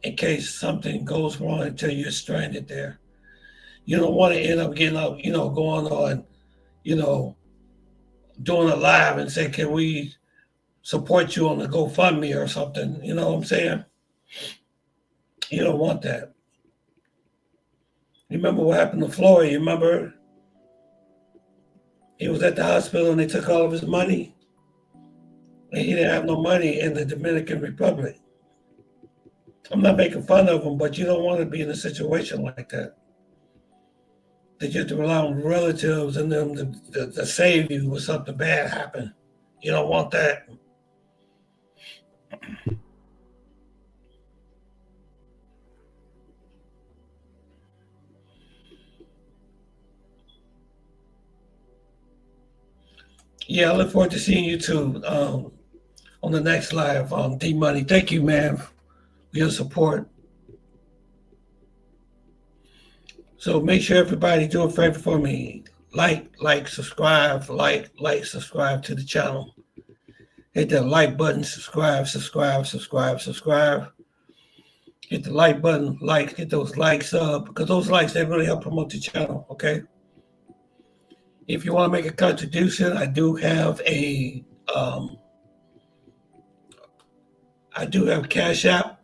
in case something goes wrong until you're stranded there. You don't want to end up getting up, you know, going on, you know, doing a live and say, can we support you on the GoFundMe or something? You know what I'm saying? You don't want that. You remember what happened to Floyd? You remember he was at the hospital and they took all of his money? And he didn't have no money in the Dominican Republic. I'm not making fun of him, but you don't want to be in a situation like that. That you have to rely on relatives and them to save you when something bad happened. You don't want that. Yeah, I look forward to seeing you too on the next live on D-Money. Thank you, man, for your support. So make sure everybody do a favor for me. Like, subscribe, subscribe to the channel. Hit that like button, subscribe. Hit the like button, get those likes up, because those likes, they really help promote the channel, okay? If you want to make a contribution, I do have a Cash App.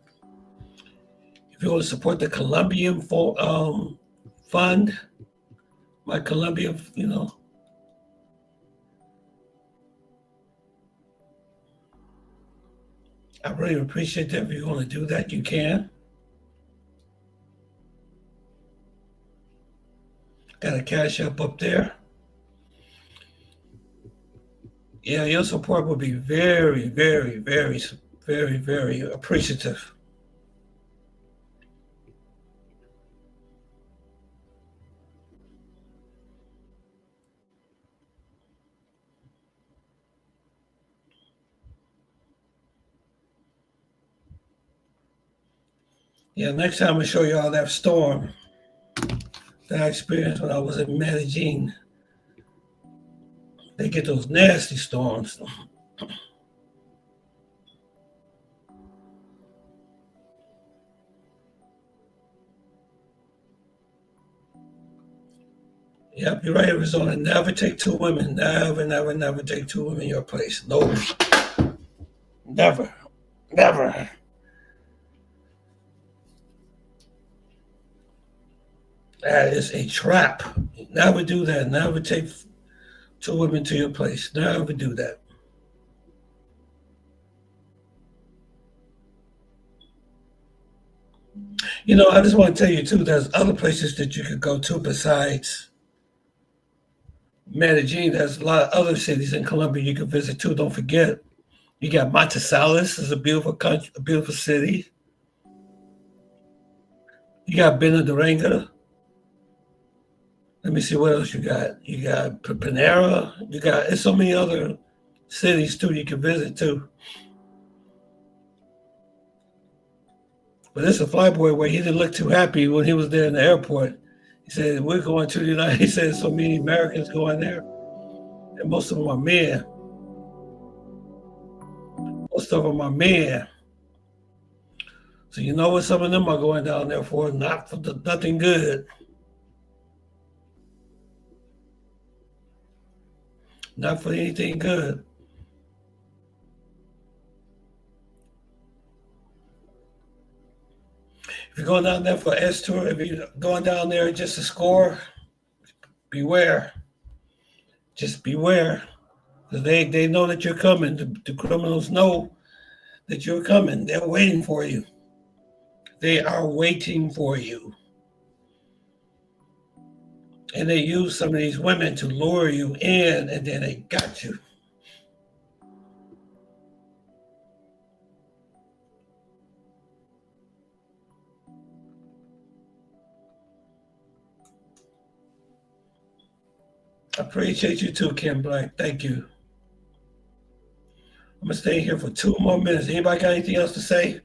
If you want to support the Colombian fund, my Colombian, you know. I really appreciate that. If you want to do that, you can. Got a Cash App up there. Yeah, your support would be very, very, very, very, very appreciative. Yeah, next time I'll show you all that storm that I experienced when I was in Medellin. They get those nasty storms. Yep, you're right, Arizona. Never take two women. Never, never, never take two women in your place. No. Never. Never. That is a trap. Never do that. Never take two women to your place. Never do that. You know, I just want to tell you, too, there's other places that you could go to besides Medellin. There's a lot of other cities in Colombia you can visit, too. Don't forget. You got Manizales, is a beautiful country, a beautiful city. You got Buenaventura. Let me see what else you got. You got Panera. You got, there's so many other cities, too, you can visit, too. But this is a flyboy where he didn't look too happy when he was there in the airport. He said, we're going to the United States. He said, so many Americans going there. And most of them are men. Most of them are men. So you know what some of them are going down there for? Not for nothing good. Not for anything good. If you're going down there for S tour, if you're going down there just to score, beware. Just beware. Because they know that you're coming. The criminals know that you're coming. They're waiting for you. They are waiting for you. And they use some of these women to lure you in, and then they got you. I appreciate you too, Kim Black. Thank you. I'm going to stay here for 2 more minutes. Anybody got anything else to say?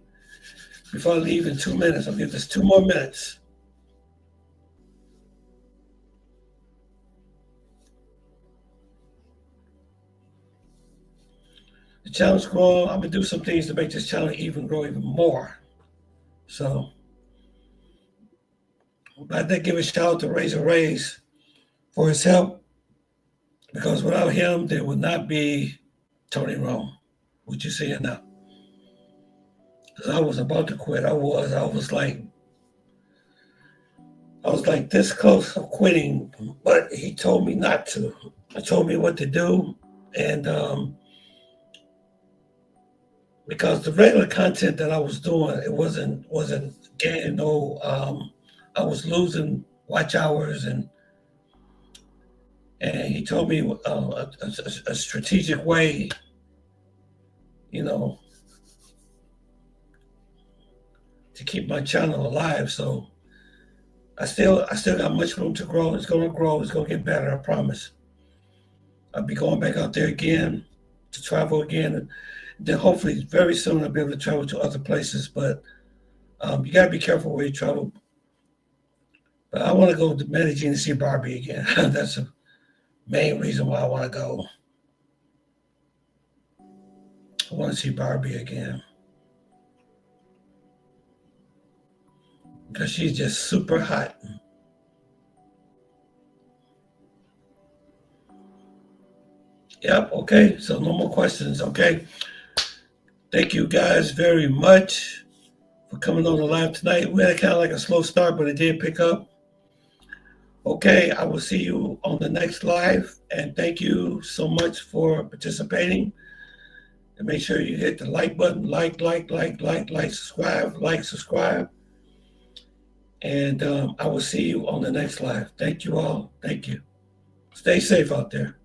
Before I leave in 2 minutes, I'll give this 2 more minutes. The channel's growing. I'm going to do some things to make this channel even grow even more. So, I'd like to give a shout out to Razor Rays for his help. Because without him, there would not be Tony Rome, what you're seeing now. Because I was about to quit. I was like this close of quitting, but he told me not to. He told me what to do, and because the regular content that I was doing, it wasn't getting no. I was losing watch hours and he told me a strategic way, you know, to keep my channel alive. So I still got much room to grow. It's going to grow. It's going to get better. I promise. I'll be going back out there again to travel again. And then hopefully very soon I'll be able to travel to other places. But you got to be careful where you travel. But I want to go to Medellin to see Barbie again. That's a main reason why I want to go. I want to see Barbie again. Because she's just super hot. Yep, okay. So no more questions, okay? Thank you guys very much for coming on the live tonight. We had kind of like a slow start, but it did pick up. Okay, I will see you on the next live, and thank you so much for participating. And make sure you hit the like button, like, subscribe. And I will see you on the next live. Thank you all. Thank you. Stay safe out there.